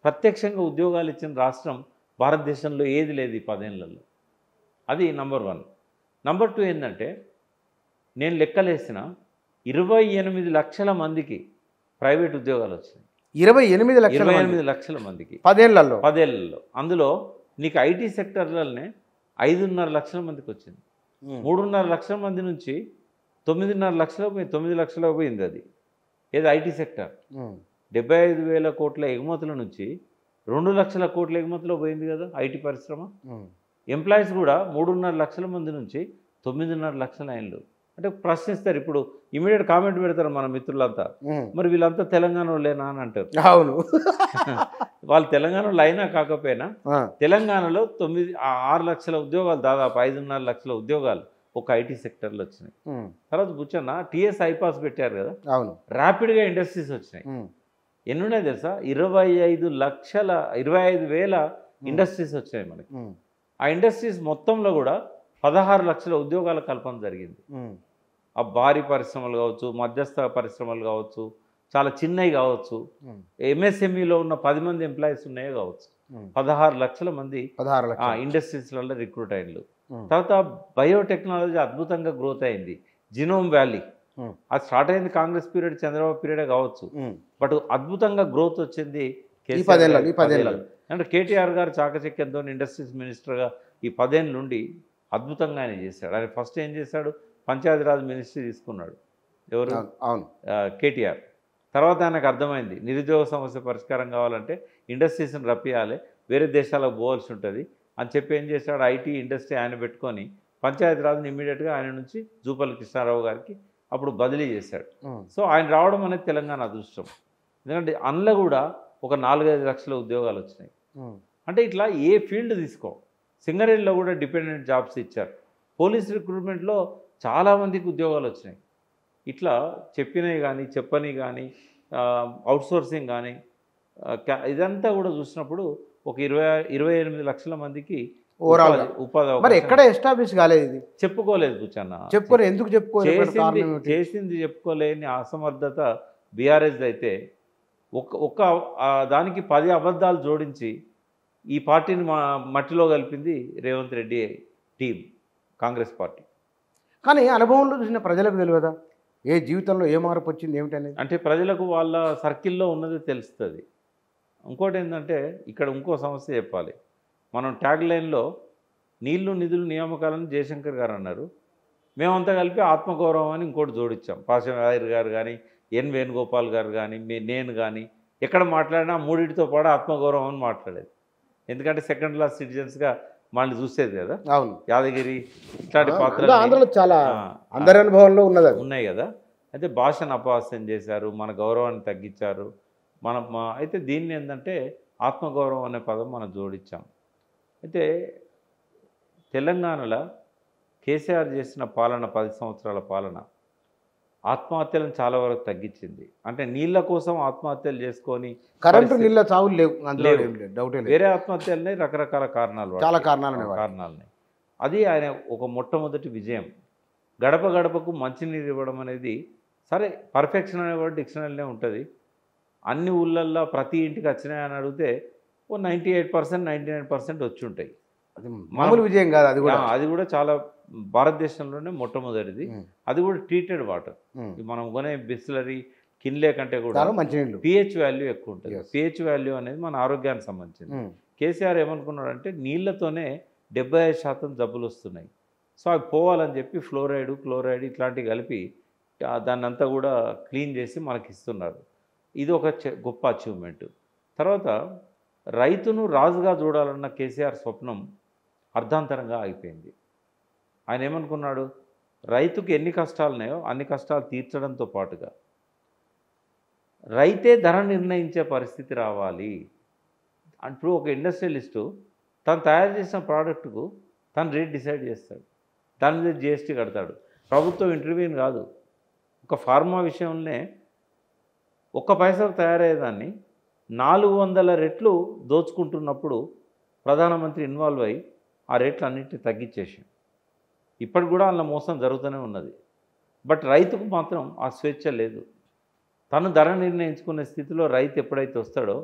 ప్రత్యక్షంగా ఉద్యోగాలు ఇచ్చిన రాష్ట్రం భారతదేశంలో ఏది లేదు ఈ 10 ఏళ్లలో. అది నంబర్ 1. నంబర్ 2 ఏంటంటే, నేను లెక్కలేసిన 28 లక్షల మందికి ప్రైవేట్ ఉద్యోగాలు వచ్చినాయి. 28 లక్షల మందికి 10 ఏళ్లలో. అందులో నీకు ఐటీ సెక్టర్లనే 5.5 లక్షల మందికి వచ్చింది. 3.5 లక్షల మంది నుంచి 9.5 లక్షలకు పోయింది, 9 లక్షలకు పోయింది. అది ఏది ఐటీ సెక్టర్. 75,000 కోట్ల ఎగుమతుల నుంచి 2 లక్షల కోట్ల ఎగుమతిలో పోయింది కదా ఐటీ పరిశ్రమ. ఎంప్లాయీస్ కూడా 3.5 లక్షల మంది నుంచి 9.5 లక్షల అయినలు. అంటే ప్రశ్నిస్తారు, ఇప్పుడు ఇమీడియట్ కామెంట్ పెడతారు మన మిత్రులంతా, మరి వీళ్ళంతా తెలంగాణలో లేనా అని అంటారు. అవును, వాళ్ళు తెలంగాణలో అయినా కాకపోయినా తెలంగాణలో 6 లక్షల ఉద్యోగాలు, దాదాపు 5.5 లక్షల ఉద్యోగాలు ఒక ఐటీ సెక్టర్లో వచ్చినాయి. తర్వాత కూర్చొన్న టీఎస్ ఐపాస్ పెట్టారు కదా, అవును, ర్యాపిడ్గా ఇండస్ట్రీస్ వచ్చినాయి. ఎన్ని ఉన్నాయి తెలుసా? 25,000 ఇండస్ట్రీస్ వచ్చాయి మనకి. ఆ ఇండస్ట్రీస్ మొత్తంలో కూడా 16 లక్షల ఉద్యోగాల కల్పన జరిగింది. ఆ భారీ పరిశ్రమలు కావచ్చు, మధ్యస్థ పరిశ్రమలు కావచ్చు, చాలా చిన్నవి కావచ్చు, ఎంఎస్ఎంఈలో ఉన్న 10 మంది ఎంప్లాయీస్ ఉన్నాయో కావచ్చు, 16 లక్షల మంది ఇండస్ట్రీస్లలో రిక్రూట్ అయినలు. తర్వాత బయోటెక్నాలజీ అద్భుతంగా గ్రోత్ అయింది. జినోమ్ వ్యాలీ అది స్టార్ట్ అయింది కాంగ్రెస్ పీరియడ్, చంద్రబాబు పీరియడే కావచ్చు, బట్ అద్భుతంగా గ్రోత్ వచ్చింది అంటే కేటీఆర్ గారు చాకచక్యంతో ఇండస్ట్రీస్ మినిస్టర్గా ఈ 10 ఏళ్ళ నుండి అద్భుతంగా ఆయన చేశాడు. ఆయన ఫస్ట్ ఏం చేశాడు? పంచాయతీరాజ్ మినిస్ట్రీ తీసుకున్నాడు. ఎవరు? కేటీఆర్. తర్వాత ఆయనకు అర్థమైంది నిరుద్యోగ సమస్య పరిష్కారం కావాలంటే ఇండస్ట్రీస్ని రప్పియాలి, వేరే దేశాలకు పోవాల్సి ఉంటుంది అని చెప్పి ఏం చేశాడు? ఐటీ ఇండస్ట్రీ ఆయన పెట్టుకొని పంచాయతీరాజ్ని ఇమ్మీడియట్గా ఆయన నుంచి జూపల్లి కృష్ణారావు గారికి అప్పుడు బదిలీ చేశాడు. సో ఆయన రావడం అనేది తెలంగాణ అదృష్టం. ఎందుకంటే అందులో కూడా ఒక 4-5 లక్షల ఉద్యోగాలు వచ్చినాయి. అంటే ఇట్లా ఏ ఫీల్డ్ తీసుకో, సింగరేణిలో కూడా డిపెండెంట్ జాబ్స్ ఇచ్చారు. పోలీస్ రిక్రూట్మెంట్లో చాలామందికి ఉద్యోగాలు వచ్చినాయి. ఇట్లా చెప్పినవి కానీ చెప్పని కానీ అవుట్సోర్సింగ్ కానీ ఇదంతా కూడా చూసినప్పుడు ఒక 28 లక్షల మందికి ఓవరాల్ ఉపాధి. మరి ఎక్కడ ఎస్టాబ్లిష్ కాలేదు, ఇది చెప్పుకోలేదు కూర్చొన్న. చెప్పుకోలేదు, ఎందుకు చెప్పుకోలేదు? చేసింది చెప్పుకోలేని అసమర్థత బీఆర్ఎస్ అయితే ఒక్క దానికి 10 అబద్ధాలు జోడించి ఈ పార్టీని మట్టిలో కలిపింది రేవంత్ రెడ్డి టీం, కాంగ్రెస్ పార్టీ. కానీ అనుభవంలో చూసిన ప్రజలకు తెలియదా ఏ జీవితంలో ఏ మార్పు వచ్చింది ఏమిటనేది? అంటే ప్రజలకు వాళ్ళ సర్కిల్లో ఉన్నది తెలుస్తుంది. ఇంకోటి ఏంటంటే ఇక్కడ ఇంకో సమస్య చెప్పాలి. మనం ట్యాగ్ లైన్లో నీళ్లు నిధులు నియామకాలను జయశంకర్ గారు అన్నారు, మేమంతా కలిపి ఆత్మగౌరవం అని ఇంకోటి జోడించాం. పాషావాయర్ గారు కానీ, ఎన్ వేణుగోపాల్ గారు కానీ, నేను కానీ ఎక్కడ మాట్లాడినా మూడింటితో పాటు ఆత్మగౌరవం అని మాట్లాడేది. ఎందుకంటే సెకండ్ క్లాస్ సిటిజన్స్గా మళ్ళీ చూసేది కదా. అవును, యాదగిరి ఇట్లాంటి పాత్రలు ఆంధ్రలో చాలా అందరి అనుభవంలో ఉన్నాయి కదా. అయితే భాషను అపహాస్యం చేశారు, మన గౌరవాన్ని తగ్గించారు. అయితే దీన్ని ఏంటంటే ఆత్మగౌరవం అనే పదం మనం జోడించాం. అయితే తెలంగాణలో కేసీఆర్ చేసిన పాలన 10 సంవత్సరాల పాలన ఆత్మహత్యలను చాలా వరకు తగ్గించింది. అంటే నీళ్ళ కోసం ఆత్మహత్యలు చేసుకొని కరెంటు నీళ్ళ చావులు లేవు, వేరే ఆత్మహత్యలనే రకరకాల కారణాలు, చాలా కారణాలు. అది ఆయన ఒక మొట్టమొదటి విజయం. గడప గడపకు మంచినీరు ఇవ్వడం అనేది సరే పర్ఫెక్షన్ అనేవాడు డిక్షనరీనే ఉంటుంది. అన్ని ఊళ్ళల్లో ప్రతి ఇంటికి వచ్చినాయని అడిగితే ఓ 98%, 99% వచ్చి ఉంటాయి. మామూలు విజయం కాదు అది కూడా. అది కూడా చాలా భారతదేశంలోనే మొట్టమొదటిది. అది కూడా ట్రీటెడ్ వాటర్. మనం కొనే బిస్లరీ కిన్లే కంటే కూడా pH వాల్యూ ఎక్కువ ఉంటుంది. pH వాల్యూ అనేది మన ఆరోగ్యానికి సంబంధించింది. కేసీఆర్ ఏమనుకున్నాడంటే నీళ్లతోనే 75% జబ్బులు వస్తున్నాయి, సో అవి పోవాలని చెప్పి క్లోరైడ్ ఇట్లాంటివి కలిపి దాన్ని అంతా కూడా క్లీన్ చేసి మనకి ఇస్తున్నారు. ఇది ఒక గొప్ప అచీవ్మెంట్. తర్వాత రైతును రాజుగా చూడాలన్న కేసీఆర్ స్వప్నం అర్ధాంతరంగా ఆగిపోయింది. ఆయన ఏమనుకున్నాడు? రైతుకి ఎన్ని కష్టాలు ఉన్నాయో అన్ని కష్టాలు తీర్చడంతో పాటుగా రైతే ధర నిర్ణయించే పరిస్థితి రావాలి. అంటూ ఒక ఇండస్ట్రియలిస్టు తను తయారు చేసిన ప్రోడక్ట్కు తను రేట్ డిసైడ్ చేస్తాడు, దాని మీద జిఎస్టీ కడతాడు. ప్రభుత్వం ఇంటర్వ్యూని కాదు, ఒక ఫార్మా విషయంలోనే ఒక్క పైసకు తయారయ్యేదాన్ని 400 రెట్లు దోచుకుంటున్నప్పుడు ప్రధానమంత్రి ఇన్వాల్వ్ అయ్యి ఆ రేట్లు అన్నింటినీ తగ్గించేసి ఇప్పటికి కూడా అలా మోసం జరుగుతూనే ఉన్నది. బట్ రైతుకు మాత్రం ఆ స్వేచ్ఛ లేదు. తను ధర నిర్ణయించుకునే స్థితిలో రైతు ఎప్పుడైతే వస్తాడో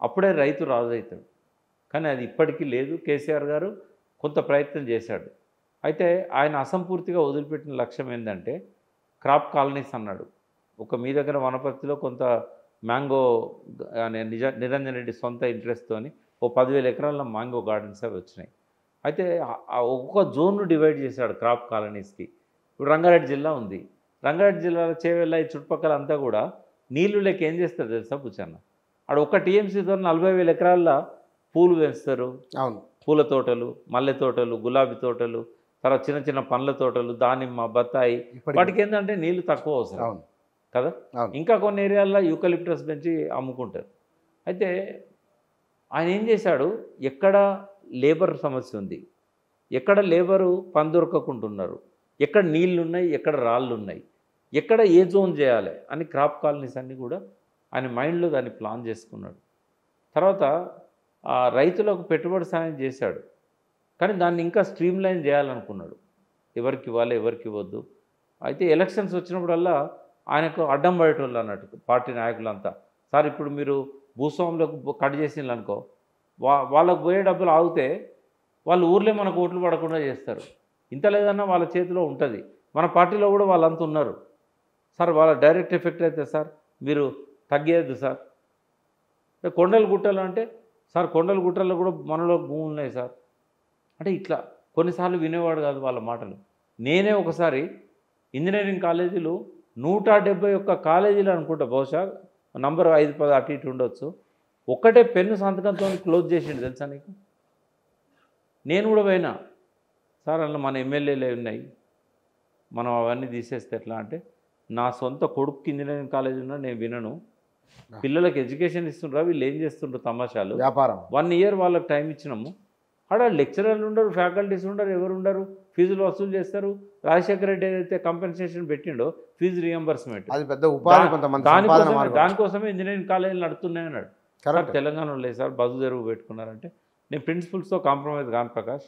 అప్పుడే రైతు రాజు అవుతాడు. కానీ అది ఇప్పటికీ లేదు. కేసీఆర్ గారు కొంత ప్రయత్నం చేశాడు. అయితే ఆయన అసంపూర్తిగా వదిలిపెట్టిన లక్ష్యం ఏంటంటే క్రాప్ కాలనీస్ అన్నాడు. ఒక మీ దగ్గర వనపర్తిలో కొంత మ్యాంగో అనే నిరంజన్ రెడ్డి సొంత ఇంట్రెస్ట్తోని ఓ 10,000 ఎకరాల మ్యాంగో గార్డెన్స్ అవి వచ్చినాయి. అయితే ఒక్కొక్క జోన్ను డివైడ్ చేశాడు క్రాప్ కాలనీస్కి. ఇప్పుడు రంగారెడ్డి జిల్లా ఉంది. రంగారెడ్డి జిల్లాలో చేవెళ్ళ ఈ చుట్టుపక్కల అంతా కూడా నీళ్లు లేక ఏం చేస్తారు తెలుసా బుచ్చన్న? ఆడ ఒక టీఎంసీతో 40,000 ఎకరాల పూలు పెంచుతారు. అవును, పూల తోటలు, మల్లె తోటలు, గులాబీ తోటలు, తర్వాత చిన్న చిన్న పండ్ల తోటలు, దానిమ్మ, బత్తాయి. వాటికి ఏంటంటే నీళ్లు తక్కువ అవసరం. అవును కదా. ఇంకా కొన్ని ఏరియాల్లో యూకలిప్టస్ పెంచి అమ్ముకుంటారు. అయితే ఆయన ఏం చేశాడు, ఎక్కడ లేబర్ సమస్య ఉంది, ఎక్కడ లేబరు పని దొరకకుంటున్నారు, ఎక్కడ నీళ్ళు ఉన్నాయి, ఎక్కడ రాళ్ళు ఉన్నాయి, ఎక్కడ ఏ జోన్ చేయాలి అని క్రాప్ కాలనీస్ అన్నీ కూడా ఆయన మైండ్లో దాన్ని ప్లాన్ చేసుకున్నాడు. తర్వాత రైతులకు పెట్టుబడి సాయం చేశాడు. కానీ దాన్ని ఇంకా స్ట్రీమ్ లైన్ చేయాలనుకున్నాడు. ఎవరికి ఇవ్వాలి, ఎవరికి ఇవ్వద్దు. అయితే ఎలక్షన్స్ వచ్చినప్పుడల్లా ఆయనకు అడ్డం పడేటోళ్ళు అన్నట్టు పార్టీ నాయకులంతా. సార్ ఇప్పుడు మీరు భూస్వాములకు కట్ చేసిండ్రు అనుకో, వాళ్ళకు పోయే డబ్బులు ఆగితే వాళ్ళు ఊర్లే మనకు ఓట్లు పడకుండా చేస్తారు. ఇంత లేదన్నా వాళ్ళ చేతిలో ఉంటుంది. మన పార్టీలో కూడా వాళ్ళంతా ఉన్నారు. సార్ వాళ్ళ డైరెక్ట్ ఎఫెక్ట్ అయితే సార్ మీరు తగ్గేయద్దు సార్. కొండలు గుట్టలు అంటే సార్ కొండలు గుట్టల్లో కూడా మనలో భూములు ఉన్నాయి సార్ అంటే ఇట్లా కొన్నిసార్లు వినేవాడు కాదు వాళ్ళ మాటలు. నేనే ఒకసారి ఇంజనీరింగ్ కాలేజీలు 171 కాలేజీలు అనుకుంటా, బహుశా నంబర్ 5-10 అటు ఇటు ఉండొచ్చు, ఒక్కటే పెన్ను సంతకంతో క్లోజ్ చేసిండు తెలుసా నీకు? నేను కూడా పోయినా, సార్ అలా మన ఎమ్మెల్యేలే ఉన్నాయి, మనం అవన్నీ తీసేస్తే ఎట్లా అంటే, నా సొంత కొడుకు ఇంజనీరింగ్ కాలేజ్ ఉన్నా నేను వినను, పిల్లలకి ఎడ్యుకేషన్ ఇస్తుండ్రా, వీళ్ళు ఏం చేస్తుండ్రు తమాషాలు, వ్యాపారం. 1 ఇయర్ వాళ్ళకి టైం ఇచ్చినాము, ఆడ లెక్చరర్లు ఉండరు, ఫ్యాకల్టీస్ ఉండరు, ఎవరు ఉండరు, ఫీజులు వసూలు చేస్తారు. రాజశేఖర రెడ్డి ఏదైతే కంపెన్సేషన్ పెట్టిండో ఫీజు రియంబర్స్మెంట్, అది పెద్ద ఉపాధి, కొంతమంది దానికోసమే ఇంజనీరింగ్ కాలేజీలు నడుతున్నాయన్నాడు. సార్ తెలంగాణలో లేదు సార్, బస్సు తెరువు పెట్టుకున్నారంటే నేను ప్రిన్సిపల్స్తో కాంప్రమైజ్ కాను ప్రకాష్,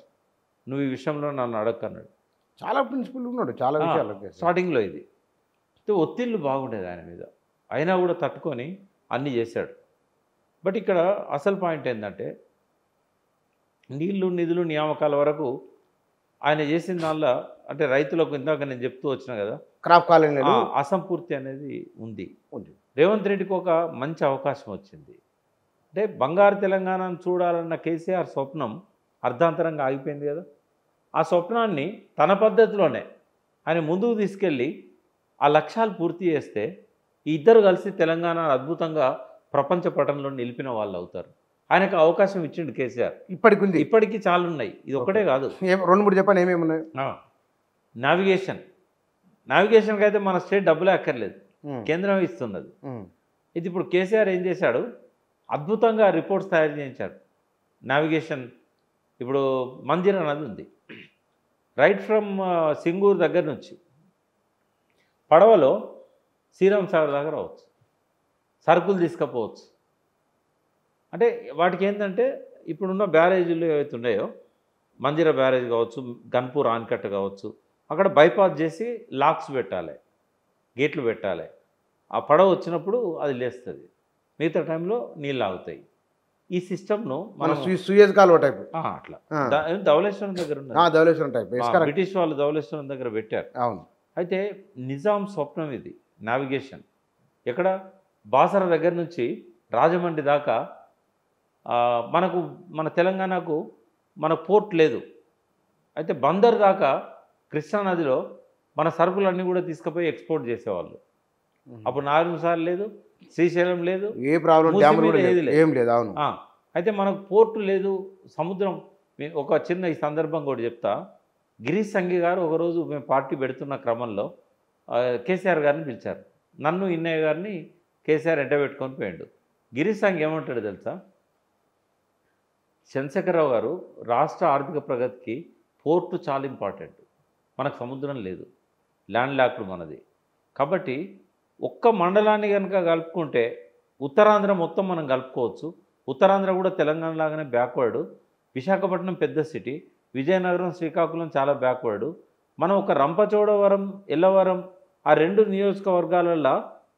నువ్వు ఈ విషయంలో నన్ను అడగన్నాడు. చాలా ప్రిన్సిపల్ ఉన్నాడు చాలా విషయాలు. స్టార్టింగ్లో ఇది ఒత్తిళ్ళు బాగుండేది ఆయన మీద, అయినా కూడా తట్టుకొని అన్నీ చేశాడు. బట్ ఇక్కడ అసలు పాయింట్ ఏంటంటే నీళ్లు నిధులు నియామకాల వరకు ఆయన చేసిన దానిలో అంటే రైతులకు ఇందాక నేను చెప్తూ వచ్చినా కదా, క్రాప్ కాలనీ అసంపూర్తి అనేది ఉంది. రేవంత్ రెడ్డికి ఒక మంచి అవకాశం వచ్చింది. అంటే బంగారు తెలంగాణను చూడాలన్న కేసీఆర్ స్వప్నం అర్ధాంతరంగా ఆగిపోయింది కదా. ఆ స్వప్నాన్ని తన పద్ధతిలోనే ఆయన ముందుకు తీసుకెళ్ళి ఆ లక్ష్యాలు పూర్తి చేస్తే ఈ ఇద్దరు కలిసి తెలంగాణ అద్భుతంగా ప్రపంచ పటంలో నిలిపిన వాళ్ళు అవుతారు. ఆయనకు అవకాశం ఇచ్చిండు కేసీఆర్. ఇప్పటికీ చాలా ఉన్నాయి, ఇది ఒకటే కాదు, 2-3 చెప్పండి ఏమేమి ఉన్నాయి. నావిగేషన్కి అయితే మన స్టేట్ డబ్బులే అక్కర్లేదు, కేంద్రం ఇస్తున్నది. ఇది ఇప్పుడు కేసీఆర్ ఏం చేశాడు, అద్భుతంగా రిపోర్ట్స్ తయారు చేయించాడు. నావిగేషన్ ఇప్పుడు మంజీరా నది ఉంది, రైట్ ఫ్రమ్ సింగూరు దగ్గర నుంచి పడవలో శ్రీరామ్ సాగర్ దగ్గర రావచ్చు, సరుకులు తీసుకుపోవచ్చు. అంటే వాటికి ఏంటంటే ఇప్పుడున్న బ్యారేజీలు ఏవైతే ఉన్నాయో, మంజీరా బ్యారేజ్ కావచ్చు, గన్పూర్ ఆన్కట్ కావచ్చు, అక్కడ బైపాస్ చేసి లాక్స్ పెట్టాలి, గేట్లు పెట్టాలి. ఆ పడవ వచ్చినప్పుడు అది లేస్తుంది, మిగతా టైంలో నీళ్ళు ఆగుతాయి. ఈ సిస్టమ్ను మనం సూయజ్ కాలువ టైప్ అట్లా ధవళేశ్వరం దగ్గర ఉన్నది, ధవళేశ్వరం టైప్ బ్రిటిష్ వాళ్ళు ధవళేశ్వరం దగ్గర పెట్టారు. అవును. అయితే నిజాం స్వప్నం ఇది నావిగేషన్. ఎక్కడ బాసర దగ్గర నుంచి రాజమండ్రి దాకా మన తెలంగాణకు మన పోర్ట్ లేదు. అయితే బందర్ దాకా కృష్ణానదిలో మన సరుకులన్నీ కూడా తీసుకుపోయి ఎక్స్పోర్ట్ చేసేవాళ్ళు. అప్పుడు నారాయణసాగర్ లేదు, శ్రీశైలం లేదు, ఏ ప్రాబ్లం ఏం లేదు. అవును. అయితే మనకు పోర్టు లేదు, సముద్రం. ఒక చిన్న ఈ సందర్భం కూడా చెప్తా. గిరీష్ సంఘి గారు ఒకరోజు మేము పార్టీ పెడుతున్న క్రమంలో కేసీఆర్ గారిని పిలిచారు. నన్ను ఇన్నయ్య గారిని కేసీఆర్ ఎంట పెట్టుకొని పోయాడు. గిరీష్ సంఘి ఏమంటాడు తెలుసా, చంద్రశేఖరరావు గారు రాష్ట్ర ఆర్థిక ప్రగతికి పోర్టు చాలా ఇంపార్టెంట్, మనకు సముద్రం లేదు, ల్యాండ్ లాక్డ్ మనది, కాబట్టి ఒక్క మండలాన్ని కనుక కలుపుకుంటే ఉత్తరాంధ్ర మొత్తం మనం కలుపుకోవచ్చు. ఉత్తరాంధ్ర కూడా తెలంగాణ లాగానే బ్యాక్వర్డ్. విశాఖపట్నం పెద్ద సిటీ, విజయనగరం, శ్రీకాకుళం చాలా బ్యాక్వర్డ్. మనం ఒక రంపచోడవరం, ఎల్లవరం ఆ 2 నియోజకవర్గాలలో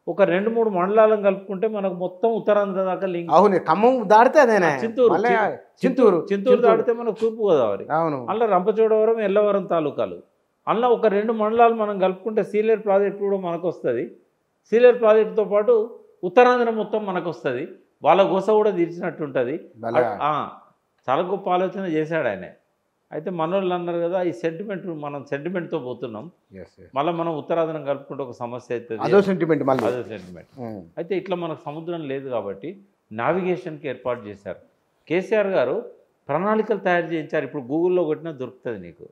ఒక 2-3 మండలాలను కలుపుకుంటే మనకు మొత్తం ఉత్తరాంధ్ర దాకా లింక్. అవును, ఖమ్మం దాడితే అదేనా, చింతూరు దాటితే మనకు తూర్పు గోదావరి. అవును, అందులో రంపచోడవరం, ఎల్లవరం తాలూకాలు. అందులో ఒక 2 మండలాలు మనం కలుపుకుంటే సీలేరు ప్రాజెక్టు కూడా మనకు వస్తుంది. సీలేరు ప్రాజెక్టుతో పాటు ఉత్తరాంధ్ర మొత్తం మనకు వస్తుంది. వాళ్ళ గోస కూడా తీర్చినట్టు ఉంటుంది. చాలా గొప్ప ఆలోచన చేశాడు ఆయన. అయితే మనోళ్ళు అన్నారు కదా, ఈ సెంటిమెంట్, మనం సెంటిమెంట్తో పోతున్నాం, మళ్ళీ మనం ఉత్తరాంధ్రం కలుపుకుంటే ఒక సమస్య అవుతుంది, అదో సెంటిమెంట్. అయితే ఇట్లా మనకు సముద్రం లేదు కాబట్టి నావిగేషన్కి ఏర్పాటు చేశారు. కేసీఆర్ గారు ప్రణాళికలు తయారు చేయించారు. ఇప్పుడు గూగుల్లో కొట్టినా దొరుకుతుంది నీకు.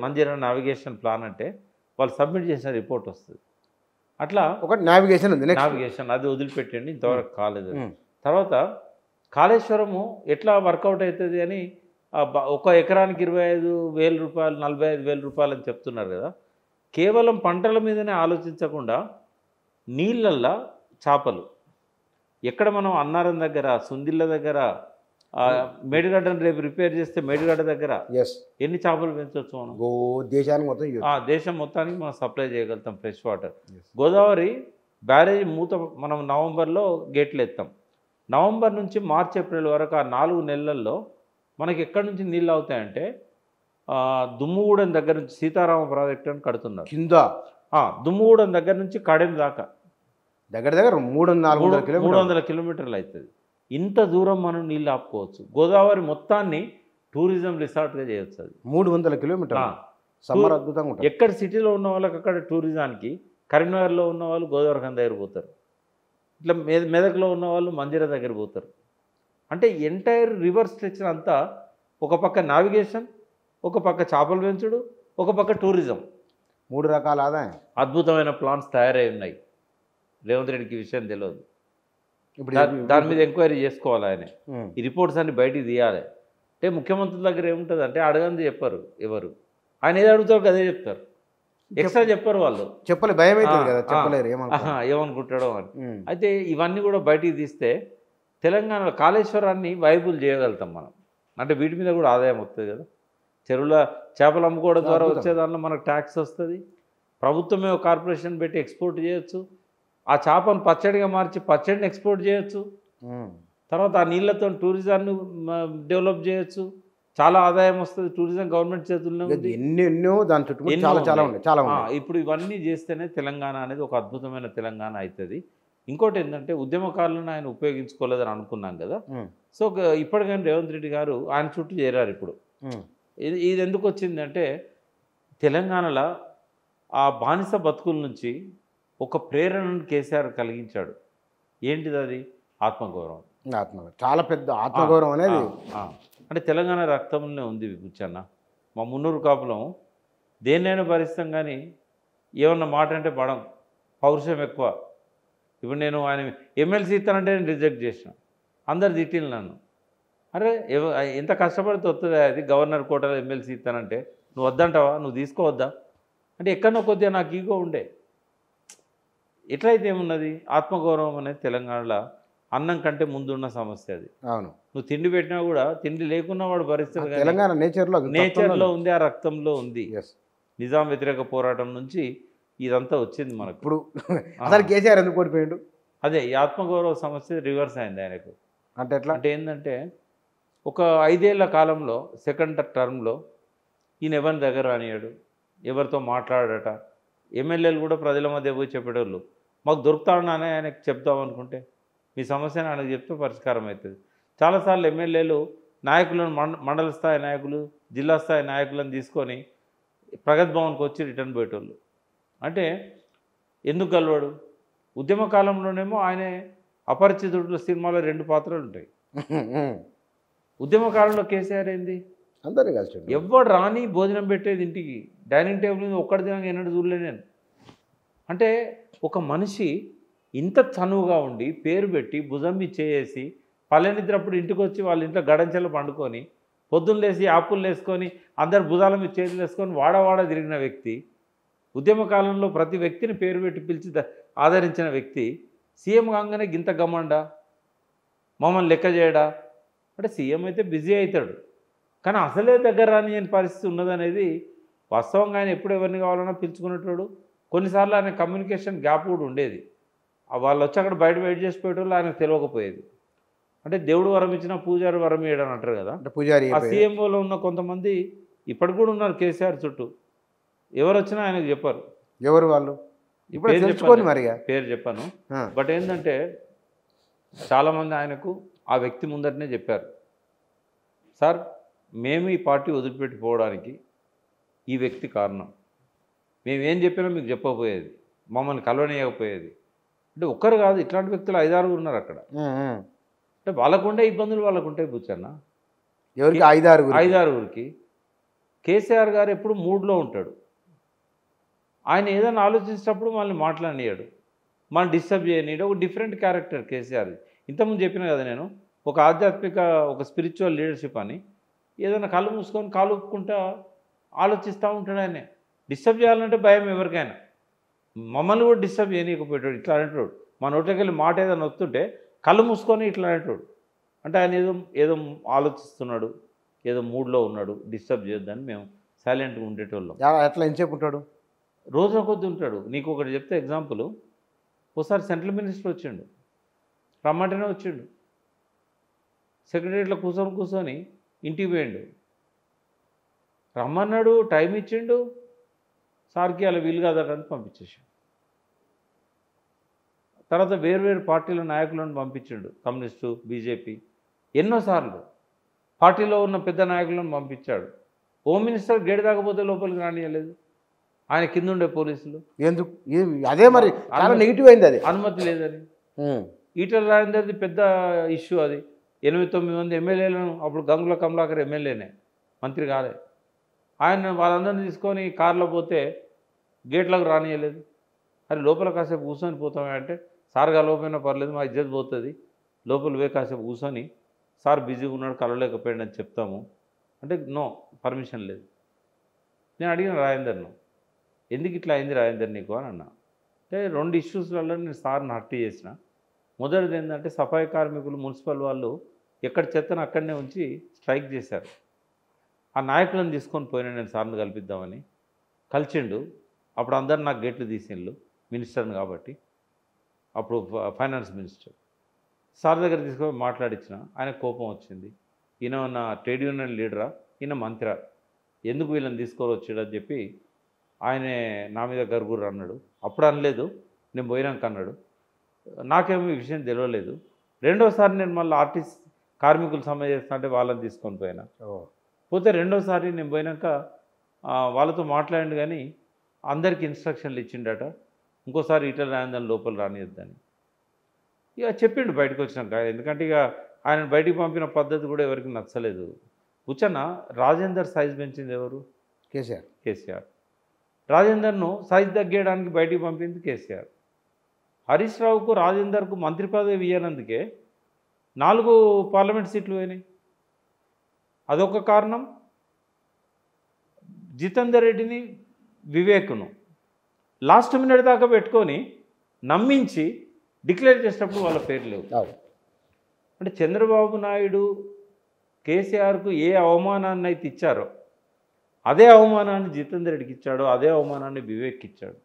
మంజీరా నావిగేషన్ ప్లాన్ అంటే వాళ్ళు సబ్మిట్ చేసిన రిపోర్ట్ వస్తుంది. అట్లా ఒక నావిగేషన్ ఉంది, నావిగేషన్ అది వదిలిపెట్టండి, ఇంతవరకు కాలేదు. తర్వాత కాళేశ్వరము ఎట్లా వర్కౌట్ అవుతుంది అని ఒక ఎకరానికి 25,000 రూపాయలు, 45,000 రూపాయలు అని చెప్తున్నారు కదా. కేవలం పంటల మీదనే ఆలోచించకుండా నీళ్ళల్లో చేపలు, ఎక్కడ మనం అన్నారం దగ్గర, సుందిళ్ళ దగ్గర, మేడిగడ్డను రేపు రిపేర్ చేస్తే మేడిగడ్డ దగ్గర ఎన్ని చేపలు పెంచవచ్చు మనం. దేశానికి మొత్తం, దేశం మొత్తానికి మనం సప్లై చేయగలుగుతాం ఫ్రెష్ వాటర్. గోదావరి బ్యారేజ్ మూత మనం నవంబర్లో గేట్లు ఎత్తాం. నవంబర్ నుంచి మార్చ్, ఏప్రిల్ వరకు ఆ 4 నెలల్లో మనకి ఎక్కడి నుంచి నీళ్ళు అవుతాయంటే దుమ్ముగూడెం దగ్గర నుంచి సీతారామ ప్రాజెక్టు అని కడుతున్నారు కింద. దుమ్ముగూడెం దగ్గర నుంచి కడెం దాకా దగ్గర 300 కిలోమీటర్లు అవుతుంది. ఇంత దూరం మనం నీళ్ళు ఆపుకోవచ్చు. గోదావరి మొత్తాన్ని టూరిజం రిసార్ట్గా చేయొచ్చు. అది 300 కిలోమీటర్లు అద్భుతంగా ఉంటుంది. ఎక్కడ సిటీలో ఉన్న వాళ్ళకి అక్కడ టూరిజానికి, కరీంనగర్లో ఉన్న వాళ్ళు గోదావరి ఖండ దగ్గర పోతారు, ఇట్లా మెదక్లో ఉన్న వాళ్ళు మంజీరా దగ్గర పోతారు. అంటే ఎంటైర్ రివర్ స్ట్రెచర్ అంతా ఒక పక్క నావిగేషన్, ఒక పక్క చేపలు పెంచుడు, ఒక పక్క టూరిజం, 3 రకాల ఆదాయం. అద్భుతమైన ప్లాన్స్ తయారై ఉన్నాయి. రేవంత్ రెడ్డికి విషయం తెలియదు. ఇప్పుడు దాని మీద ఎంక్వైరీ చేసుకోవాలి ఆయన. ఈ రిపోర్ట్స్ అన్ని బయటికి తీయాలి. అంటే ముఖ్యమంత్రి దగ్గర ఏముంటుంది అంటే అడగంది చెప్పరు ఎవరు. ఆయన ఏది అడుగుతారో అదే చెప్తారు, ఎక్స్ట్రా చెప్పరు వాళ్ళు. చెప్పలే, భయం అవుతుంది కదా, చెప్పలేరు ఏమనుకుంటాడో అని. అయితే ఇవన్నీ కూడా బయటికి తీస్తే తెలంగాణలో కాళేశ్వరాన్ని వైబుల్ చేయగలుగుతాం మనం. అంటే వీటి మీద కూడా ఆదాయం వస్తుంది కదా. చెరువుల చేపలు అమ్ముకోవడం ద్వారా వచ్చే దానిలో మనకు ట్యాక్స్ వస్తుంది. ప్రభుత్వమే ఒక కార్పొరేషన్ పెట్టి ఎక్స్పోర్ట్ చేయొచ్చు. ఆ చేపను పచ్చడిగా మార్చి పచ్చడిని ఎక్స్పోర్ట్ చేయొచ్చు. తర్వాత ఆ నీళ్లతో టూరిజాన్ని డెవలప్ చేయొచ్చు. చాలా ఆదాయం వస్తుంది. టూరిజం గవర్నమెంట్ చేతుల్లో ఉంది. ఎన్నెన్నో దాని చుట్టూ చాలా. ఇప్పుడు ఇవన్నీ చేస్తేనే తెలంగాణ అనేది ఒక అద్భుతమైన తెలంగాణ అవుతుంది. ఇంకోటి ఏంటంటే ఉద్యమకారులను ఆయన ఉపయోగించుకోలేదని అనుకున్నాం కదా. సో ఇప్పటికైనా రేవంత్ రెడ్డి గారు ఆయన చుట్టూ చేరారు. ఇప్పుడు ఇది ఎందుకు వచ్చిందంటే తెలంగాణలో ఆ బానిస బతుకుల నుంచి ఒక ప్రేరణను కేసీఆర్ కలిగించాడు. ఏంటిది అది? ఆత్మగౌరవం. చాలా పెద్ద ఆత్మగౌరవం అనేది. అంటే తెలంగాణ రక్తంలోనే ఉంది బుచ్చన్న. మా మున్నూరు కాపులం దేన్నైనా భరిస్తాం, కానీ ఏమన్నా మాట అంటే పడం, పౌరుషం ఎక్కువ. ఇప్పుడు నేను ఆయన ఎమ్మెల్సీ ఇస్తానంటే నేను రిజెక్ట్ చేసిన, అందరు తిట్టిన నన్ను. అరే ఎంత కష్టపడితే వస్తుంది అది, గవర్నర్ కోటలో ఎమ్మెల్సీ ఇస్తానంటే నువ్వు వద్దంటావా, నువ్వు తీసుకోవద్దా అంటే ఎక్కడో కొద్దిగా నాకు ఈగో ఉండే. ఎట్లయితే ఏమున్నది, ఆత్మగౌరవం అనేది తెలంగాణలో అన్నం కంటే ముందున్న సమస్య అది. అవును, నువ్వు తిండి పెట్టినా కూడా తిండి లేకున్నా వాడు భరిస్తాడు. తెలంగాణ నేచర్లో ఉంది, ఆ రక్తంలో ఉంది. నిజాం వ్యతిరేక పోరాటం నుంచి ఇదంతా వచ్చింది మనకు. ఇప్పుడు అసలు కేసీఆర్ ఎందుకు ఓడిపోయాడు? అదే ఈ ఆత్మగౌరవ సమస్య రివర్స్ అయింది ఆయనకు. అంటే ఎట్లా అంటే ఏంటంటే ఒక 5 ఏళ్ల కాలంలో సెకండ్ టర్మ్లో ఈయన ఎవరిని దగ్గర రానియాడు, ఎవరితో మాట్లాడట. ఎమ్మెల్యేలు కూడా ప్రజల మధ్య పోయి చెప్పేటోళ్ళు, మాకు దొరుకుతాడని ఆయనకు చెప్తామనుకుంటే మీ సమస్యను ఆయనకు చెప్తే పరిష్కారం అవుతుంది. చాలాసార్లు ఎమ్మెల్యేలు నాయకులను, మండల స్థాయి నాయకులు, జిల్లా స్థాయి నాయకులను తీసుకొని ప్రగతి భవన్కి వచ్చి రిటర్న్ పోయేటోళ్ళు. అంటే ఎందుకు గెలవాడు? ఉద్యమ కాలంలోనేమో ఆయనే అపరిచితుడు సినిమాలో 2 పాత్రలు ఉంటాయి. ఉద్యమ కాలంలో కేసీఆర్ ఏంది, అందరినీ కలిసి ఎవడు రాని భోజనం పెట్టేది ఇంటికి, డైనింగ్ టేబుల్ మీద ఒక్కడి దినంగా ఎన్నడూ చూడలే నేను. అంటే ఒక మనిషి ఇంత చనువుగా ఉండి పేరు పెట్టి భుజం ఇచ్చేసి పల్లెనిద్రప్పుడు ఇంటికి వచ్చి వాళ్ళ ఇంట్లో గడంచెలు పండుకొని పొద్దున్న లేసి ఆపులు వేసుకొని అందరు భుజాల మీద చేతులు వేసుకొని వాడవాడ తిరిగిన వ్యక్తి ఉద్యమ కాలంలో ప్రతి వ్యక్తిని పేరు పెట్టి పిలిచి ఆదరించిన వ్యక్తి సీఎం కాగానే గింత గమ్మండా, మమ్మల్ని లెక్క చేయడా అంటే సీఎం అయితే బిజీ అవుతాడు, కానీ అసలే దగ్గర రాని పరిస్థితి ఉన్నదనేది వాస్తవంగా. ఆయన ఎప్పుడు ఎవరిని కావాలన్నా పిలుచుకునేటోడు. కొన్నిసార్లు ఆయన కమ్యూనికేషన్ గ్యాప్ కూడా ఉండేది. వాళ్ళు వచ్చి అక్కడ బయట వెయిట్ చేసి పోయేటోళ్ళు ఆయనకు తెలియకపోయేది. అంటే దేవుడు వరం ఇచ్చినా పూజారి వరం ఇయ్యడం అంటారు కదా, అంటే పూజారి ఆ సీఎంఓలో ఉన్న కొంతమంది ఇప్పటికి కూడా ఉన్నారు కేసీఆర్ చుట్టూ. ఎవరు వచ్చినా ఆయనకు చెప్పారు. ఎవరు వాళ్ళు ఇప్పుడు తెలుసుకోండి మరిగా పేరు చెప్పాను. బట్ ఏంటంటే చాలామంది ఆయనకు ఆ వ్యక్తి ముందటనే చెప్పారు, సార్ మేము ఈ పార్టీ వదిలిపెట్టిపోవడానికి ఈ వ్యక్తి కారణం, మేమేం చెప్పినా మీకు చెప్పకపోయేది, మమ్మల్ని కలవనీయకపోయేది. అంటే ఒక్కరు కాదు, ఇట్లాంటి వ్యక్తులు 5-6 ఉన్నారు అక్కడ. అంటే వాళ్ళకుండే ఇబ్బందులు వాళ్ళకుంటాయి బుచ్చన్న. ఎవరికి? 5-6కి. కేసీఆర్ గారు ఎప్పుడు మూడ్లో ఉంటాడు. ఆయన ఏదైనా ఆలోచించినప్పుడు మనల్ని మాట్లాడినాడు, మనం డిస్టర్బ్ చేయనీడు. ఒక డిఫరెంట్ క్యారెక్టర్ కేసీఆర్. ఇంతకుముందు చెప్పిన కదా నేను, ఒక ఆధ్యాత్మిక ఒక స్పిరిచువల్ లీడర్షిప్ అని. ఏదైనా కళ్ళు మూసుకొని కాలు ఒప్పుకుంటా ఆలోచిస్తూ ఉంటాడు. ఆయన డిస్టర్బ్ చేయాలంటే భయం ఎవరికైనా. మమ్మల్ని కూడా డిస్టర్బ్ చేయనీయకపోయేటాడు. ఇట్లా అనేటోడు. మా నోట్లోకి వెళ్ళి మాట ఏదైనా వస్తుంటే కళ్ళు మూసుకొని ఇట్లా అనేటోడు. అంటే ఆయన ఏదో ఆలోచిస్తున్నాడు, ఏదో మూడ్లో ఉన్నాడు, డిస్టర్బ్ చేయొద్దని మేము సైలెంట్గా ఉండేటోళ్ళం. ఎట్లా ఎంతసేపు ఉంటాడు? రోజుల కొద్ది ఉంటాడు. నీకు ఒకటి చెప్తే ఎగ్జాంపుల్, ఒకసారి సెంట్రల్ మినిస్టర్ వచ్చిండు, రమ్మంటేనే వచ్చిండు. సెక్రటరీలో కూర్చొని ఇంటికి పోయిండు. రమ్మన్నాడు, టైం ఇచ్చిండు, సార్కి అలా వీలు కాదని పంపించేసాడు. తర్వాత వేరు పార్టీల నాయకులను పంపించిండు, కమ్యూనిస్టు, బీజేపీ. ఎన్నోసార్లు పార్టీలో ఉన్న పెద్ద నాయకులను పంపించాడు. హోమ్ మినిస్టర్ గేట్ దాకపోతే లోపలికి రానియలేదు, ఆయన కింద ఉండే పోలీసులు. ఎందుకు? అదే మరి చాలా నెగిటివ్ అయింది, అది అనుమతి లేదని. ఈటల రాజేందర్ది పెద్ద ఇష్యూ అది. 8-9 మంది ఎమ్మెల్యేలను, అప్పుడు గంగుల కమలాకర్ ఎమ్మెల్యేనే, మంత్రి కాలే. ఆయన వాళ్ళందరినీ తీసుకొని కారులో పోతే గేట్లకు రానియలేదు. అది లోపల కాసేపు కూర్చొని పోతామే అంటే, సార్ కలవకపోయినా పర్లేదు, మా ఇజ్జత్ పోతుంది, లోపల పోయి కాసేపు కూర్చొని సార్ బిజీగా ఉన్నాడు కలవలేకపోయాడు అని చెప్తాము అంటే నో, పర్మిషన్ లేదు. నేను అడిగిన రాజేందర్ను, ఎందుకు ఇట్లా అయింది రాజేందర్ నీకు అని అన్నా. అంటే 2 ఇష్యూస్లలో నేను సార్ని హర్ట్ చేసిన. మొదటిది ఏంటంటే సఫాయి కార్మికులు, మున్సిపల్ వాళ్ళు ఎక్కడ చెత్తను అక్కడనే ఉంచి స్ట్రైక్ చేశారు. ఆ నాయకులను తీసుకొని పోయినా నేను సార్ని కల్పిద్దామని. కలిసిండు. అప్పుడు అందరు నాకు గేట్లు తీసిండ్రు, మినిస్టర్ని కాబట్టి, అప్పుడు ఫైనాన్స్ మినిస్టర్. సార్ దగ్గర తీసుకొని మాట్లాడించిన. ఆయన కోపం వచ్చింది. ఈయన నా ట్రేడ్ యూనియన్ లీడరా, ఈయన మంత్రా, ఎందుకు వీళ్ళని తీసుకొని వచ్చాడని చెప్పి ఆయనే నా మీద గరుగురు అన్నాడు. అప్పుడు అనలేదు, నేను పోయినాక అన్నాడు. నాకేమో ఈ విషయం తెలియలేదు. రెండోసారి నేను మళ్ళీ ఆర్టిస్ట్ కార్మికులు సమ్మె చేస్తా అంటే వాళ్ళని తీసుకొని పోయినా. పోతే రెండోసారి నేను పోయినాక వాళ్ళతో మాట్లాడండి, కానీ అందరికీ ఇన్స్ట్రక్షన్లు ఇచ్చిండట, ఇంకోసారి ఈటల రాజేందర్ లోపల రానియద్దని. ఇక చెప్పిండు బయటకు వచ్చినాక. ఎందుకంటే ఇక ఆయన బయటికి పంపిన పద్ధతి కూడా ఎవరికి నచ్చలేదు. కూర్చొన్న రాజేందర్ సైజ్ పెంచింది ఎవరు? కేసీఆర్. రాజేందర్ను సైజ్ తగ్గేయడానికి బయటికి పంపింది కేసీఆర్. హరీష్ రావుకు రాజేందర్కు మంత్రి పదవి ఇవ్వనందుకే 4 పార్లమెంట్ సీట్లు పోయినాయి. అదొక కారణం. జితేందర్ రెడ్డిని, వివేక్ను లాస్ట్ మినిట్ దాకా పెట్టుకొని నమ్మించి డిక్లేర్ చేసేటప్పుడు వాళ్ళ పేరు లేవు. అంటే చంద్రబాబు నాయుడు కేసీఆర్కు ఏ అవమానాన్ని అయితే ఇచ్చారో అదే అవమానాన్ని జితేందర్ రెడ్డికి ఇచ్చాడు, అదే అవమానాన్ని వివేక్కి ఇచ్చాడు,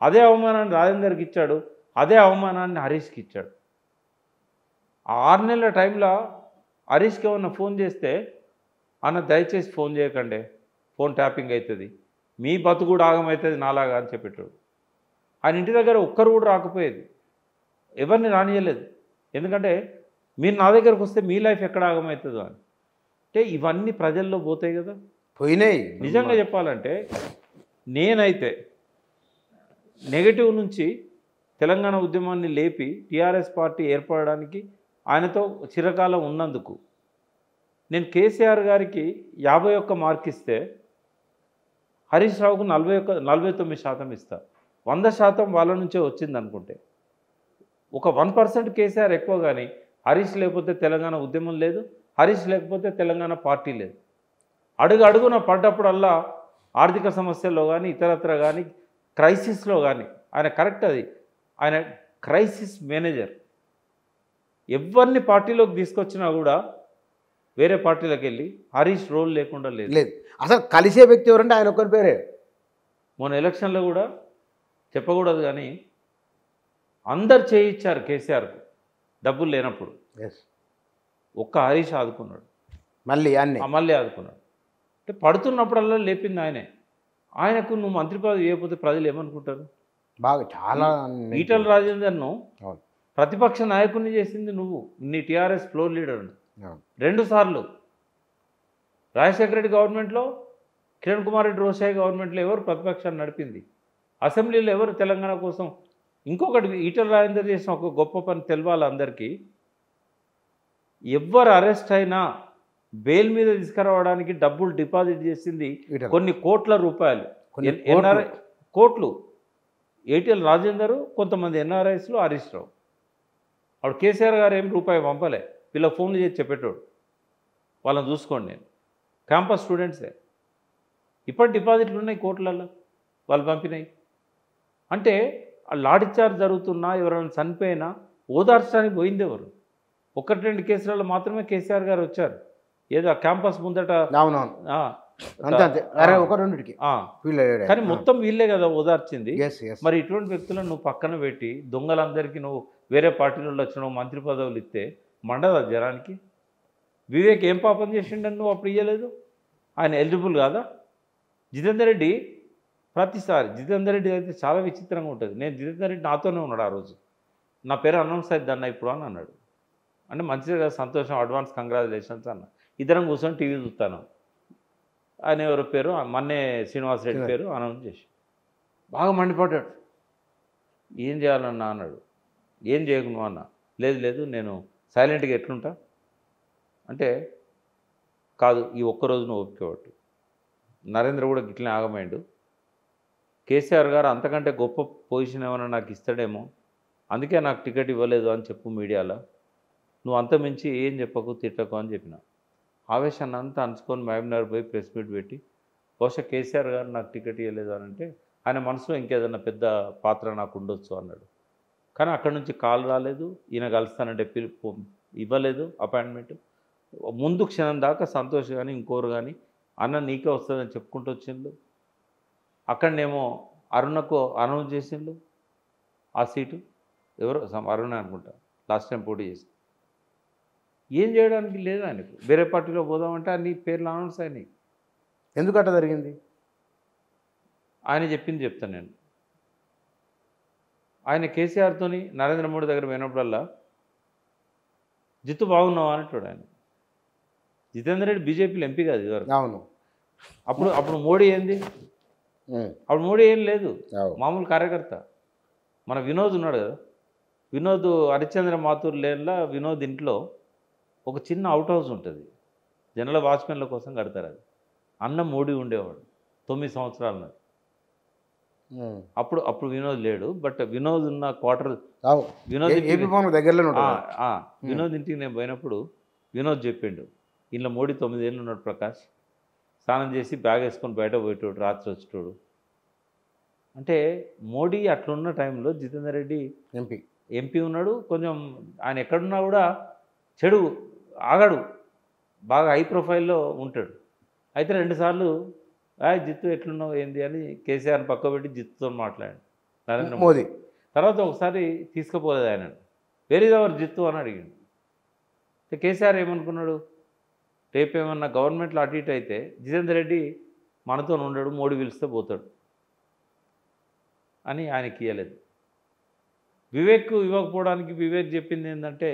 అదే అవమానాన్ని రాజేందర్కి ఇచ్చాడు, అదే అవమానాన్ని హరీష్కి ఇచ్చాడు. ఆ 6 నెలల టైంలో హరీష్కి ఏమన్నా ఫోన్ చేస్తే, అన్న దయచేసి ఫోన్ చేయకండి, ఫోన్ ట్యాపింగ్ అవుతుంది, మీ బతుకు కూడా ఆగమవుతుంది నాలాగా అని చెప్పేటాడు. ఆయన ఇంటి దగ్గర ఒక్కరు కూడా రాకపోయేది, ఎవరిని రానియలేదు. ఎందుకంటే మీరు నా దగ్గరకు వస్తే మీ లైఫ్ ఎక్కడ ఆగమవుతుందో అని. అంటే ఇవన్నీ ప్రజల్లో పోతాయి కదా, పోయినాయి. నిజంగా చెప్పాలంటే నేనైతే నెగటివ్ నుంచి తెలంగాణ ఉద్యమాన్ని లేపి టీఆర్ఎస్ పార్టీ ఏర్పడడానికి ఆయనతో చిరకాలం ఉన్నందుకు నేను కేసీఆర్ గారికి 51 మార్క్ ఇస్తే హరీష్ రావుకు 49% ఇస్తా. 100% వాళ్ళ నుంచే వచ్చింది అనుకుంటే. ఒక 1% కేసీఆర్ ఎక్కువ, కానీ హరీష్ లేకపోతే తెలంగాణ ఉద్యమం లేదు, హరీష్ లేకపోతే తెలంగాణ పార్టీ లేదు. అడుగున పడ్డప్పుడల్లా ఆర్థిక సమస్యల్లో కానీ ఇతరత్ర కానీ క్రైసిస్లో కానీ ఆయన కరెక్ట్ అది, ఆయన క్రైసిస్ మేనేజర్. ఎవరిని పార్టీలోకి తీసుకొచ్చినా కూడా వేరే పార్టీలోకి వెళ్ళి హరీష్ రోల్ లేకుండా లేదు. లేదు, అసలు కలిసే వ్యక్తి ఎవరంటే ఆయన ఒక్కరి పేరే. మొన్న ఎలక్షన్లో కూడా చెప్పకూడదు కానీ అందరు చేయించారు కేసీఆర్కు డబ్బులు లేనప్పుడు. ఎస్, ఒక్క హరీష్ ఆదుకున్నాడు, మళ్ళీ అన్నీ మళ్ళీ ఆదుకున్నాడు. అంటే పడుతున్నప్పుడల్లా లేపింది ఆయనే. ఆయనకు నువ్వు మంత్రి పదవి ఇవ్వకపోతే ప్రజలు ఏమనుకుంటారు? బాగా చాలా ఈటల రాజేందర్ను అవును. ప్రతిపక్ష నాయకుడిని చేసింది నువ్వు, నీ టీఆర్ఎస్ ఫ్లోర్ లీడర్ని అవును. 2 సార్లు. రాజశేఖర రెడ్డి గవర్నమెంట్లో, కిరణ్ కుమార్ రెడ్డి రోషయ్య గవర్నమెంట్లో ఎవరు ప్రతిపక్షాన్ని నడిపింది? అసెంబ్లీలో ఎవరు తెలంగాణ కోసం? ఇంకొకటి, ఈటల రాజేందర్ చేసిన ఒక గొప్ప పని తెలవాలి అందరికీ. ఎవ్వరు అరెస్ట్ అయినా బెయిల్ మీద తీసుకురావడానికి డబ్బులు డిపాజిట్ చేసింది ఈటల. కొన్ని కోట్ల రూపాయలు. కొన్ని ఎన్ఆర్ఐ కోట్లు. ఈటల రాజేందరు, కొంతమంది ఎన్ఆర్ఐస్లో హరీష్ రావు. అప్పుడు కేసీఆర్ గారు ఏం రూపాయి పంపలే, వీళ్ళ ఫోన్లు చేసి చెప్పేటోడు, వాళ్ళని చూసుకోండి. నేను క్యాంపస్ స్టూడెంట్సే, ఇప్పటి డిపాజిట్లు ఉన్నాయి కోట్లలో, వాళ్ళు పంపినాయి. అంటే ఆ లాఠీచార్జ్ జరుగుతున్నా, ఎవరైనా చనిపోయినా ఓదార్చడానికి పోయింది ఎవరు? 1-2 కేసులలో మాత్రమే కేసీఆర్ గారు వచ్చారు. ఏదో ఆ క్యాంపస్ ముందట అవునవును ఆ, అంతే అంతే, అరే ఒక రెండుకి ఆ. కానీ మొత్తం వీళ్ళే కదా ఓదార్చింది. మరి ఇటువంటి వ్యక్తులను నువ్వు పక్కన పెట్టి దొంగలందరికీ నువ్వు వేరే పార్టీలలో వచ్చిన మంత్రి పదవులు ఇస్తే మండదా జనానికి? వివేక్ ఏం పాపం చేసిండని నువ్వు అప్పుడు ఇవ్వలేదు? ఆయన ఎలిజిబుల్ కాదా? జితేందర్ రెడ్డి ప్రతిసారి, జితేందర్ రెడ్డి అయితే చాలా విచిత్రంగా ఉంటుంది. నేను జితేందర్ రెడ్డి నాతోనే ఉన్నాడు ఆ రోజు. నా పేరు అనౌన్స్ అవుతుంది అన్న ఇప్పుడు అని అన్నాడు. అంటే మంచిదే కదా, సంతోషం, అడ్వాన్స్ కంగ్రాచులేషన్స్ అన్న. ఇద్దరం కూర్చొని టీవీ చూస్తాను. ఆయన ఎవరి పేరు, మన్నే శ్రీనివాసరెడ్డి పేరు అనౌన్స్ చేసి బాగా మండిపడ్డాడు. ఏం చేయాలన్నా అన్నాడు. ఏం చేయకు అన్న. లేదు లేదు, నేను సైలెంట్గా ఎట్లుంటా అంటే, కాదు ఈ ఒక్కరోజు నువ్వు ఒప్పుకోవట్టు. నరేంద్ర కూడా గిట్లనే ఆగమైండు. కేసీఆర్ గారు అంతకంటే గొప్ప పొజిషన్ ఏమైనా నాకు ఇస్తాడేమో, అందుకే నాకు టికెట్ ఇవ్వలేదు అని చెప్పు మీడియాలో. నువ్వు అంత మించి ఏం చెప్పకు, తిట్టకు అని చెప్పిన. ఆవేశాన్ని అంతా అంచుకొని మహబూబ్నగర్ పోయి ప్రెస్ మీట్ పెట్టి, బహుశా కేసీఆర్ గారు నాకు టికెట్ ఇవ్వలేదు అని అంటే ఆయన మనసులో ఇంకేదన్నా పెద్ద పాత్ర నాకు ఉండొచ్చు అన్నాడు. కానీ అక్కడి నుంచి కాల్ రాలేదు, ఈయన కలుస్తానంటే పిలుపు ఇవ్వలేదు అపాయింట్మెంట్. ముందు క్షణం దాకా సంతోష్ కానీ ఇంకోరు కానీ అన్న నీకే వస్తుందని చెప్పుకుంటూ వచ్చిండు. అక్కడనేమో అరుణకు అనౌన్స్ చేసిండు ఆ సీటు. ఎవరో అరుణ అనుకుంటా లాస్ట్ టైం పోటీ చేసి. ఏం చేయడానికి లేదు ఆయనకు. వేరే పార్టీలో పోదామంటే అన్ని పేర్లు అనౌన్స్ అయినాయి. ఎందుకట్ట జరిగింది? ఆయన చెప్పింది చెప్తాను నేను. ఆయన కేసీఆర్తోని నరేంద్ర మోడీ దగ్గర పోయినప్పుడల్లా జిత్తు బాగున్నావా అంటాడు ఆయన. జితేందర్ రెడ్డి బీజేపీలో ఎంపీ కాదు ఇదివరకు. అవును. అప్పుడు మోడీ ఏంది? అప్పుడు మోడీ ఏం లేదు, మామూలు కార్యకర్త. మన వినోద్ ఉన్నాడు కదా, వినోద్ హరిశ్చంద్ర మాథూర్ లేన్లో వినోద్ ఇంట్లో ఒక చిన్న అవుట్ హౌస్ ఉంటుంది, జనరల్ వాచ్మెన్ల కోసం కడతారు. అది అన్న మోడీ ఉండేవాడు 9 సంవత్సరాల నాడు. అప్పుడు వినోద్ లేడు, బట్ వినోద్ ఉన్న క్వార్టర్ వినోద్ దగ్గరలో వినోద్ ఇంటికి నేను పోయినప్పుడు వినోద్ చెప్పిండు, ఇంట్లో మోడీ 9 ఏళ్ళు ఉన్నాడు ప్రకాష్, స్నానం చేసి బ్యాగ్ వేసుకొని బయట పోయేటోడు, రాత్రి వచ్చేటోడు. అంటే మోడీ అట్లున్న టైంలో జితేందర్ రెడ్డి ఎంపీ ఉన్నాడు. కొంచెం ఆయన ఎక్కడున్నా కూడా చెడు ఆగడు, బాగా హై ప్రొఫైల్లో ఉంటాడు. అయితే 2 సార్లు జిత్తు ఎట్లున్నావు ఏంది అని కేసీఆర్ని పక్కబెట్టి జిత్తుతో మాట్లాడాడు నరేంద్ర మోదీ. తర్వాత ఒకసారి తీసుకుపోలేదు ఆయన, వేర్ ఈజ్ అవర్ జిత్తు అని అడిగాడు. కేసీఆర్ ఏమనుకున్నాడు, రేపు ఏమన్నా గవర్నమెంట్లో అటు ఇటు అయితే జితేందర్ రెడ్డి మనతో ఉండడు, మోడీ పిలిస్తే పోతాడు అని ఆయనకి ఇవ్వలేదు. వివేక్ ఇవ్వకపోవడానికి వివేక్ చెప్పింది ఏంటంటే,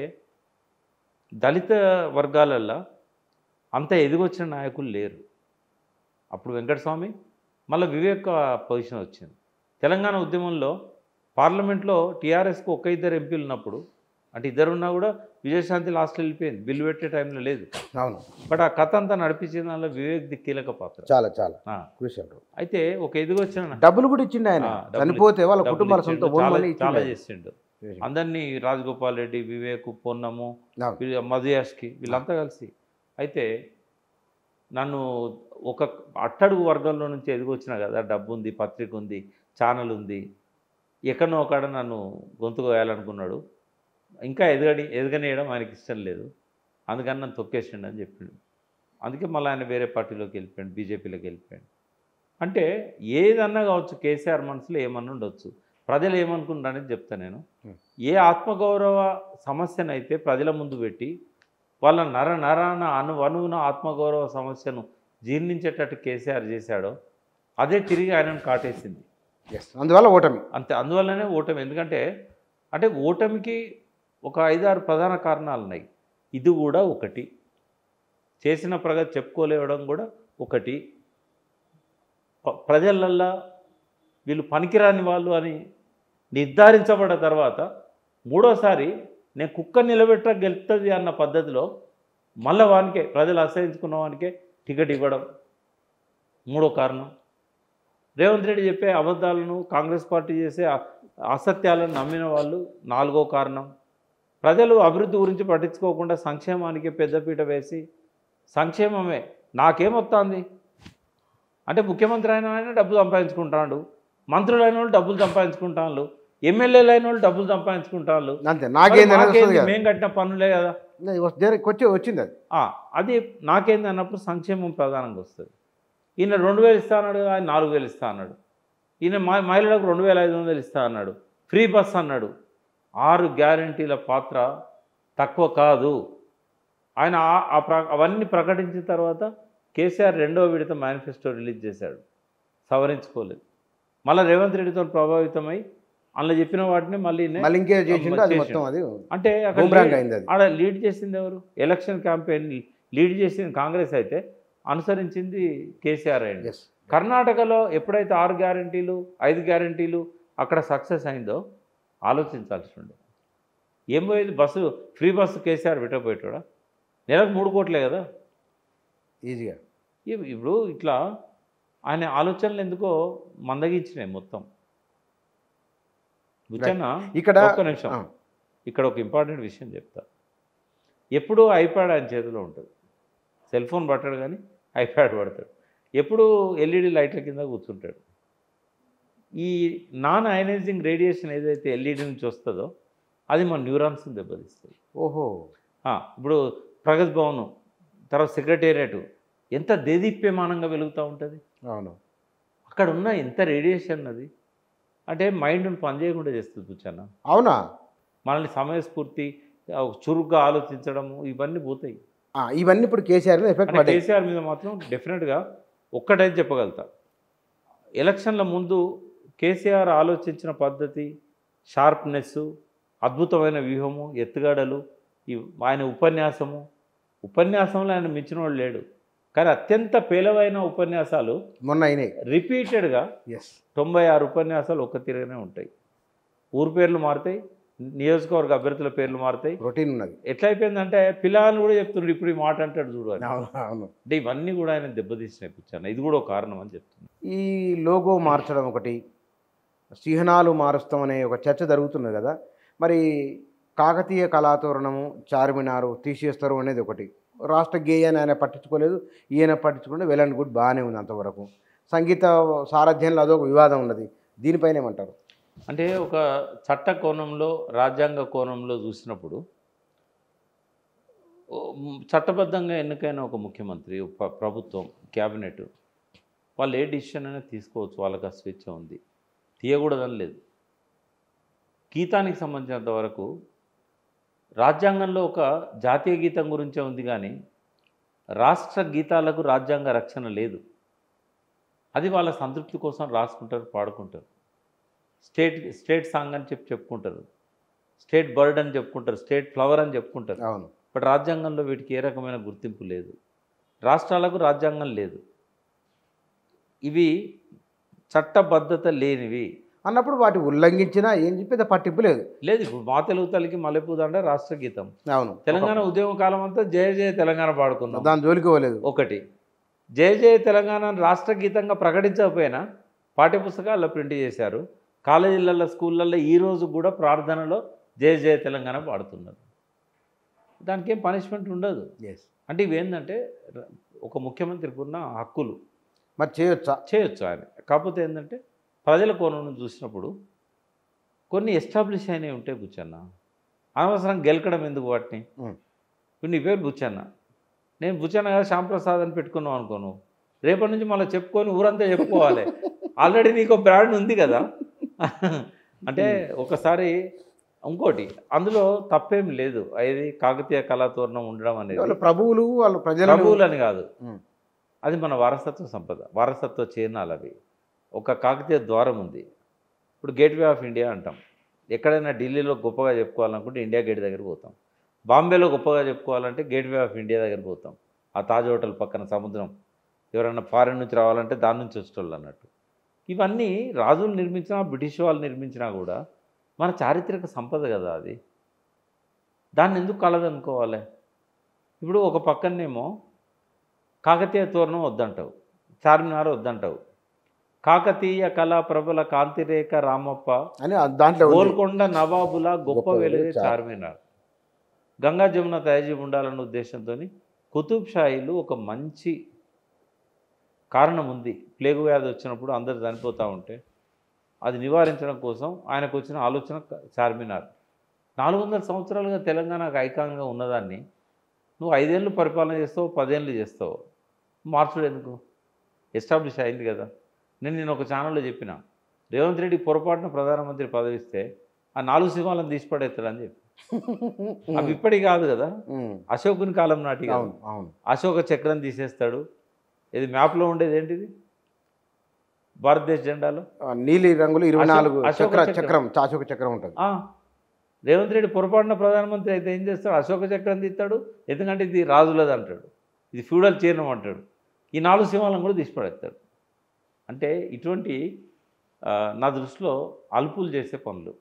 దళిత వర్గాలల్లో అంత ఎదిగొచ్చిన నాయకులు లేరు. అప్పుడు వెంకటస్వామి, మళ్ళీ వివేక్ పొజిషన్ వచ్చింది. తెలంగాణ ఉద్యమంలో పార్లమెంట్లో టీఆర్ఎస్కు 1-2 ఎంపీలు ఉన్నప్పుడు, అంటే ఇద్దరున్నా కూడా విజయశాంతి లాస్ట్లో వెళ్ళిపోయింది, బిల్లు పెట్టే టైంలో లేదు. అవును. బట్ ఆ కథ అంతా నడిపించిన దానిలో వివేక్ది కీలక పాత్ర. చాలా చాలా క్రూషియల్. అయితే ఒక ఎదిగొచ్చిన డబ్బులు కూడా ఇచ్చిండు ఆయన, చనిపోతే వాళ్ళ కుటుంబాల సొంత చాలా చేసిండు. అందరినీ రాజగోపాల్ రెడ్డి, వివేక్, పొన్నము, మధుయాష్కి వీళ్ళంతా కలిసి. అయితే నన్ను ఒక అట్టడుగు వర్గంలో నుంచి ఎదిగొచ్చినా కదా, డబ్బు ఉంది, పత్రిక ఉంది, ఛానల్ ఉంది, ఎక్కడనో ఒకడ నన్ను గొంతు కోయాలనుకున్నాడు, ఇంకా ఎదగనియడం ఆయనకి ఇష్టం లేదు, అందుకని నన్ను తొక్కేసిండు అని చెప్పిండు. అందుకే మళ్ళీ ఆయన వేరే పార్టీలోకి వెళ్ళిపోయాడు, బీజేపీలోకి వెళ్ళిపోయాడు. అంటే ఏదన్నా కావచ్చు, కేసీఆర్ మనసులో ఏమన్నా ఉండొచ్చు, ప్రజలు ఏమనుకుంటారు అనేది చెప్తాను నేను. ఏ ఆత్మగౌరవ సమస్యనైతే ప్రజల ముందు పెట్టి వాళ్ళ నరాన అణువున ఆత్మగౌరవ సమస్యను జీర్ణించేటట్టు కేసీఆర్ చేశాడో అదే తిరిగి ఆయనను కాటేసింది. అందువల్ల ఓటమి, అంతే, అందువల్లనే ఓటమి. ఎందుకంటే అంటే ఓటమికి ఒక 5-6 ప్రధాన కారణాలు ఉన్నాయి. ఇది కూడా ఒకటి, చేసిన ప్రగతి చెప్పుకోలేవడం కూడా ఒకటి, ప్రజలల్లా వీళ్ళు పనికిరాని వాళ్ళు అని నిర్ధారించబడ్డ తర్వాత మూడోసారి నేను కుక్క నిలబెట్ట గెలుస్తుంది అన్న పద్ధతిలో మళ్ళీ వానికే, ప్రజలు అసహించుకున్న వానికే టికెట్ ఇవ్వడం మూడో కారణం. రేవంత్ రెడ్డి చెప్పే అబద్ధాలను, కాంగ్రెస్ పార్టీ చేసే అసత్యాలను నమ్మిన వాళ్ళు నాలుగో కారణం. ప్రజలు అభివృద్ధి గురించి పట్టించుకోకుండా సంక్షేమానికి పెద్దపీట వేసి సంక్షేమమే నాకేమొస్తుంది అంటే, ముఖ్యమంత్రి అయిన ఆయన డబ్బులు సంపాదించుకుంటాడు, మంత్రులు అయిన వాళ్ళు డబ్బులు సంపాదించుకుంటాను, ఎమ్మెల్యేలు అయిన వాళ్ళు డబ్బులు సంపాదించుకుంటాను, అంతే. నాకేంది, మేము కట్టిన పనులే కదా వచ్చింది అది. అది నాకేంది అన్నప్పుడు సంక్షేమం ప్రధానంగా వస్తుంది. ఈయన 2000 ఇస్తా అన్నాడు, ఆయన 4000 ఇస్తా అన్నాడు. ఈయన మహిళలకు 2500 ఇస్తా అన్నాడు, ఫ్రీ బస్ అన్నాడు. 6 గ్యారంటీల పాత్ర తక్కువ కాదు. ఆయన అవన్నీ ప్రకటించిన తర్వాత కేసీఆర్ 2వ విడత మేనిఫెస్టో రిలీజ్ చేశాడు, సవరించుకోలేదు. మళ్ళీ రేవంత్ రెడ్డితో ప్రభావితమై అందులో చెప్పిన వాటిని మళ్ళీ ఇంకే చేసిండు. అది మొత్తం అది అంటే ఆడ లీడ్ చేసింది ఎవరు? ఎలక్షన్ క్యాంపెయిన్ లీడ్ చేసింది కాంగ్రెస్ అయితే అనుసరించింది కేసీఆర్ అయింది. కర్ణాటకలో ఎప్పుడైతే 6 గ్యారంటీలు 5 గ్యారంటీలు అక్కడ సక్సెస్ అయిందో ఆలోచించాల్సి ఉండే. ఏం పోయేది, బస్సు ఫ్రీ బస్సు కేసీఆర్ పెట్టకపోయేటోడా? నెలకు 3 కోట్లే కదా ఈజీగా. ఇప్పుడు ఇట్లా ఆయన ఆలోచనలు ఎందుకో మందగించినాయి మొత్తం. కూర్చొన్నా ఇక్కడ ఒక్క నిమిషం, ఇక్కడ ఒక ఇంపార్టెంట్ విషయం చెప్తా. ఎప్పుడూ ఐప్యాడ్ ఆయన చేతిలో ఉంటుంది, సెల్ ఫోన్ పట్టాడు కానీ ఐప్యాడ్ పడతాడు, ఎప్పుడూ ఎల్ఈడి లైట్ల కింద కూర్చుంటాడు. ఈ నాన్ అయనైజింగ్ రేడియేషన్ ఏదైతే ఎల్ఈడి నుంచి వస్తుందో అది మన న్యూరాన్స్ని దెబ్బతీస్తుంది. ఓహో. ఇప్పుడు ప్రగతి భవన్ తర్వాత సెక్రటేరియట్ ఎంత దేదీప్యమానంగా వెలుగుతూ ఉంటుంది. అవును. అక్కడ ఉన్న ఎంత రేడియేషన్ అది అంటే మైండ్ను పనిచేయకుండా చేస్తుంది కూర్చొన్న. అవునా? మనల్ని సమయస్ఫూర్తి, చురుగ్గా ఆలోచించడము ఇవన్నీ పోతాయి. ఇవన్నీ ఇప్పుడు కేసీఆర్ మీద ఎఫెక్ట్ పడ్డాయి. కేసీఆర్ మీద మాత్రం డెఫినెట్గా ఒక్కటైతే చెప్పగలుగుతా, ఎలక్షన్ల ముందు కేసీఆర్ ఆలోచించిన పద్ధతి, షార్ప్నెస్, అద్భుతమైన వ్యూహము, ఎత్తుగడలు, ఆయన ఉపన్యాసంలో ఆయన మించిన వాడు లేడు. కానీ అత్యంత పేలవైన ఉపన్యాసాలు మొన్న అయినాయి రిపీటెడ్గా. 96 ఉపన్యాసాలు ఒక్క తిరగనే ఉంటాయి. ఊరు పేర్లు మారుతాయి, నియోజకవర్గ అభ్యర్థుల పేర్లు మారుతాయి, రొటీన్ ఉన్నది. ఎట్లా అయిపోయిందంటే పిల్లలు కూడా చెప్తున్నారు ఇప్పుడు ఈ మాట అంటాడు చూడు అని. అవును. అంటే ఇవన్నీ కూడా ఆయన దెబ్బతీసినాయి కూర్చొని, ఇది కూడా ఒక కారణం అని చెప్తున్నాను. ఈ లోగో మార్చడం ఒకటి, చిహ్నాలు మారుస్తామనే ఒక చర్చ జరుగుతున్నది కదా, మరి కాకతీయ కళాతోరణము, చార్మినారు తీసేస్తారు అనేది ఒకటి. రాష్ట్ర గేయాన్ని ఆయన పట్టించుకోలేదు, ఈయన పట్టించుకుంటే వెల్ అండ్ గుడ్, బాగానే ఉంది అంతవరకు. సంగీత సారథ్యంలో అదొక వివాదం ఉన్నది, దీనిపైన ఏమంటారు? అంటే ఒక చట్ట కోణంలో, రాజ్యాంగ కోణంలో చూసినప్పుడు చట్టబద్ధంగా ఎన్నికైన ఒక ముఖ్యమంత్రి, ప్రభుత్వం, క్యాబినెట్ వాళ్ళు ఏ డిసిషన్ అయినా తీసుకోవచ్చు, వాళ్ళకి ఆ స్వేచ్ఛ ఉంది, తీయకూడదని లేదు. గీతానికి సంబంధించినంత వరకు రాజ్యాంగంలో ఒక జాతీయ గీతం గురించే ఉంది కానీ రాష్ట్ర గీతాలకు రాజ్యాంగ రక్షణ లేదు. అది వాళ్ళ సంతృప్తి కోసం రాసుకుంటారు, పాడుకుంటారు. స్టేట్ సాంగ్ అని చెప్పుకుంటారు, స్టేట్ బర్డ్ అని చెప్పుకుంటారు, స్టేట్ ఫ్లవర్ అని చెప్పుకుంటారు. అవును. బట్ రాజ్యాంగంలో వీటికి ఏ రకమైన గుర్తింపు లేదు, రాష్ట్రాలకు రాజ్యాంగం లేదు. ఇవి చట్టబద్ధత లేనివి అన్నప్పుడు వాటి ఉల్లంఘించినా ఏం చెప్పేది పట్టింపు లేదు. ఇప్పుడు మా తెలుగు తల్లికి మల్లెపూదండ రాష్ట్ర గీతం. అవును. తెలంగాణ ఉద్యమ కాలం అంతా జయ జయ తెలంగాణ పాడుకున్నాం, దాని జోలికి పోలేదు. ఒకటి జయ జయ తెలంగాణ రాష్ట్ర గీతంగా ప్రకటించకపోయినా పాఠ్యపుస్తకాల్లో ప్రింట్ చేశారు, కాలేజీలలో, స్కూళ్ళల్లో ఈరోజు కూడా ప్రార్థనలో జయ జయ తెలంగాణ పాడుతున్నారు. దానికి ఏం పనిష్మెంట్ ఉండదు. అంటే ఇవేంటంటే ఒక ముఖ్యమంత్రికి ఉన్న హక్కులు. మరి చేయొచ్చు ఆయన. కాకపోతే ఏంటంటే ప్రజల కోణం నుంచి చూసినప్పుడు కొన్ని ఎస్టాబ్లిష్ అయినవి ఉంటాయి బుచ్చన్న. అనవసరం గెలకడం ఎందుకు వాటిని? ఇప్పుడు నీ పేరు బుచ్చన్న, నేను బుచ్చన్న కదా శ్యాంప్రసాద్ అని పెట్టుకున్నావు అనుకోను, రేపటి నుంచి మళ్ళీ చెప్పుకొని ఊరంతా చెప్పుకోవాలి. ఆల్రెడీ నీకు బ్రాండ్ ఉంది కదా. అంటే ఒకసారి ఇంకోటి అందులో తప్పేం లేదు, అది కాకతీయ కళాతోరణం ఉండడం అనేది ప్రభువులు వాళ్ళు ప్రభువులని కాదు, అది మన వారసత్వ సంపద, వారసత్వ చిహ్నాలు అవి. ఒక కాకతీయ ద్వారం ఉంది. ఇప్పుడు గేట్వే ఆఫ్ ఇండియా అంటాం. ఎక్కడైనా ఢిల్లీలో గొప్పగా చెప్పుకోవాలనుకుంటే ఇండియా గేట్ దగ్గర పోతాం, బాంబేలో గొప్పగా చెప్పుకోవాలంటే గేట్వే ఆఫ్ ఇండియా దగ్గర పోతాం. ఆ తాజ్ హోటల్ పక్కన సముద్రం, ఎవరైనా ఫారెన్ నుంచి రావాలంటే దాని నుంచి వచ్చేటోళ్ళు అన్నట్టు. ఇవన్నీ రాజులు నిర్మించినా బ్రిటిష్ వాళ్ళు నిర్మించినా కూడా మన చారిత్రక సంపద కదా అది, దాన్ని ఎందుకు కలదనుకోవాలి? ఇప్పుడు ఒక పక్కనేమో కాకతీయ తోరణం వద్దంటావు, చార్మినార్ వద్దంటావు, కాకతీయ కళా ప్రబల కాంతిరేఖ రామప్ప అని దాంట్లో గోల్కొండ నవాబుల గొప్ప వెలుగే చార్మినార్, గంగా జమున తయాజీ ఉండాలన్న ఉద్దేశంతో కుతుబ్ షాహీలు ఒక మంచి కారణం ఉంది. ప్లేగు వ్యాధి వచ్చినప్పుడు అందరు చనిపోతూ ఉంటే అది నివారించడం కోసం ఆయనకు వచ్చిన ఆలోచన చార్మినార్. 400 సంవత్సరాలుగా తెలంగాణకు ఐకాన్గా ఉన్నదాన్ని నువ్వు 5 ఏళ్ళు పరిపాలన చేస్తావు, 10 ఏళ్ళు చేస్తావు, మార్చుడు ఎందుకు? ఎస్టాబ్లిష్ అయింది కదా. నేను ఒక ఛానల్లో చెప్పిన, రేవంత్ రెడ్డి పొరపాటున ప్రధానమంత్రి పదవి ఇస్తే ఆ 4 సింహాలను తీసి పడేస్తాడని చెప్పి. అవి ఇప్పటికి కాదు కదా, అశోకుని కాలం నాటి కాదు. అశోక చక్రం తీసేస్తాడు. ఇది మ్యాప్లో ఉండేది ఏంటిది? భారతదేశ జెండాలో నీలి రంగులు 24 చక్రం అశోక చక్రం ఉంటుంది. రేవంత్ రెడ్డి పొరపాటున ప్రధానమంత్రి అయితే ఏం చేస్తాడు? అశోక చక్రం తీస్తాడు. ఎందుకంటే ఇది రాజులది అంటాడు, ఇది ఫ్యూడల్ చిహ్నం అంటాడు. ఈ 4 సింహాలను కూడా తీసి పడేస్తాడు. అంటే ఇటువంటి నా దృష్టిలో అల్పులు చేసే పనులు.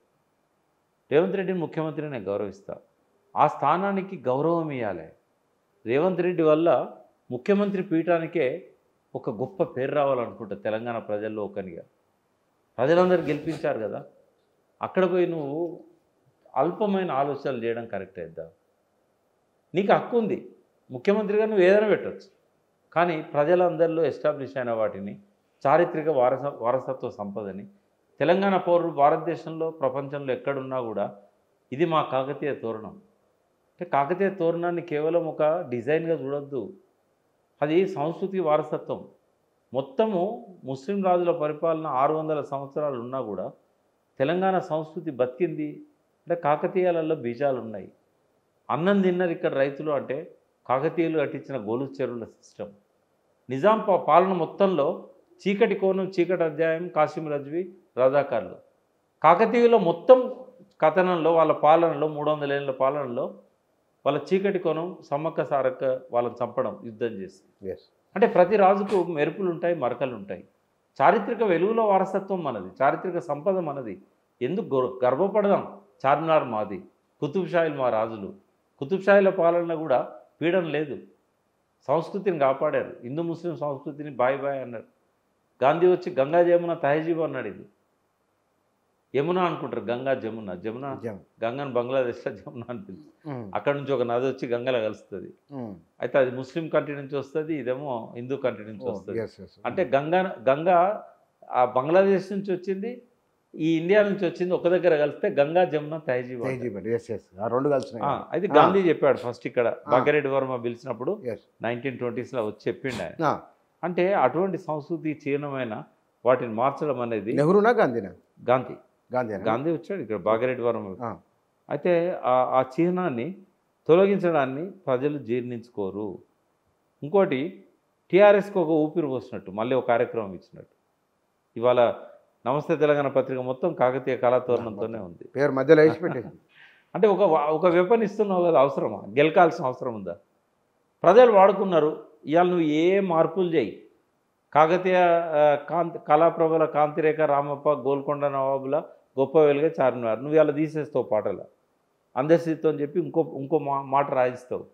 రేవంత్ రెడ్డిని ముఖ్యమంత్రిని నేను గౌరవిస్తా, ఆ స్థానానికి గౌరవం ఇవ్వాలి. రేవంత్ రెడ్డి వల్ల ముఖ్యమంత్రి పీఠానికే ఒక గొప్ప పేరు రావాలనుకుంటా తెలంగాణ ప్రజల్లో ఒకనిగా. ప్రజలందరూ గెలిపించారు కదా, అక్కడ పోయి నువ్వు అల్పమైన ఆలోచనలు చేయడం కరెక్ట్ అయిద్దా? నీకు హక్కు ఉంది, ముఖ్యమంత్రిగా నువ్వు ఏదైనా పెట్టవచ్చు. కానీ ప్రజలందరిలో ఎస్టాబ్లిష్ అయిన వాటిని, చారిత్రక వారసత్వ సంపదని, తెలంగాణ పౌరులు భారతదేశంలో ప్రపంచంలో ఎక్కడున్నా కూడా ఇది మా కాకతీయ తోరణం అంటే కాకతీయ తోరణాన్ని కేవలం ఒక డిజైన్గా చూడొద్దు, అది సంస్కృతి వారసత్వం. మొత్తము ముస్లిం రాజుల పరిపాలన 600 సంవత్సరాలు ఉన్నా కూడా తెలంగాణ సంస్కృతి బతికింది అంటే కాకతీయాలలో బీజాలు ఉన్నాయి. అన్నం తిన్నారు ఇక్కడ రైతులు అంటే కాకతీయులు కట్టించిన గోలు చెరువుల సిస్టమ్. నిజాం పాలన మొత్తంలో చీకటి కోణం, చీకటి అధ్యాయం, కాసిం రజ్వీ, రజాకార్లు. కాకతీయుల మొత్తం కథనంలో, వాళ్ళ పాలనలో, 300 ఏళ్ళ పాలనలో వాళ్ళ చీకటి కోణం సమ్మక్క సారక్క వాళ్ళని చంపడం, యుద్ధం చేసి. అంటే ప్రతి రాజుకు మెరుపులు ఉంటాయి, మరకలు ఉంటాయి. చారిత్రక వెలుగులో వారసత్వం మనది, చారిత్రక సంపద మనది. ఎందుకు గర్వపడదాం? చార్మినార్ మాది, కుతుబ్ షాహీలు మా రాజులు. కుతుబ్ షాహీల పాలన కూడా పీడన లేదు, సంస్కృతిని కాపాడారు. హిందూ ముస్లిం సంస్కృతిని బాయ్ బాయ్ అన్నారు. గాంధీ వచ్చి గంగా జమున తహజీబ్ అన్నాడు. ఇది యమున అనుకుంటారు, గంగా జమున, జమున గంగను బంగ్లాదేశ్లో జమున అని పిలుస్తారు. అక్కడ నుంచి ఒక నది వచ్చి గంగలో కలుస్తుంది. అయితే అది ముస్లిం కంట్రీ నుంచి వస్తుంది, ఇదేమో హిందూ కంట్రీ నుంచి వస్తుంది. అంటే గంగా ఆ బంగ్లాదేశ్ నుంచి వచ్చింది, ఈ ఇండియా నుంచి వచ్చింది, ఒక దగ్గర కలిస్తే గంగా జమున తహజీబ్. అయితే గాంధీ చెప్పాడు ఫస్ట్ ఇక్కడ భాగ్యరెడ్డి వర్మ పిలిచినప్పుడు 1920s వచ్చి చెప్పిండు ఆయన. అంటే అటువంటి సంస్కృతి చిహ్నమైన వాటిని మార్చడం అనేది నెహ్రూనా గాంధీనా? గాంధీ వచ్చాడు ఇక్కడ భాగ్యరెడ్డి వర్మ. అయితే ఆ చిహ్నాన్ని తొలగించడాన్ని ప్రజలు జీర్ణించుకోరు. ఇంకోటి టీఆర్ఎస్కి ఒక ఊపిరి పోసినట్టు మళ్ళీ ఒక కార్యక్రమం ఇచ్చినట్టు. ఇవాళ నమస్తే తెలంగాణ పత్రిక మొత్తం కాకతీయ కళాతోరణంతోనే ఉంది. పేరు మధ్యలో వేసి పెట్టేసి అంటే ఒక వెపన్ ఇస్తున్నావు కదా, అవసరమా? గెలకాల్సిన అవసరం ఉందా? ప్రజలు వాడుకున్నారు. ఇవాళ నువ్వు ఏ మార్పులు చేయి, కాకతీయ కళాప్రభల కాంతిరేఖ రామప్ప, గోల్కొండ నవాబుల గొప్ప వెలుగే చార్మినార్ నువ్వు ఇలా తీసేస్తావు పాటల అందరితో అని చెప్పి ఇంకో మాట రాయిస్తావు.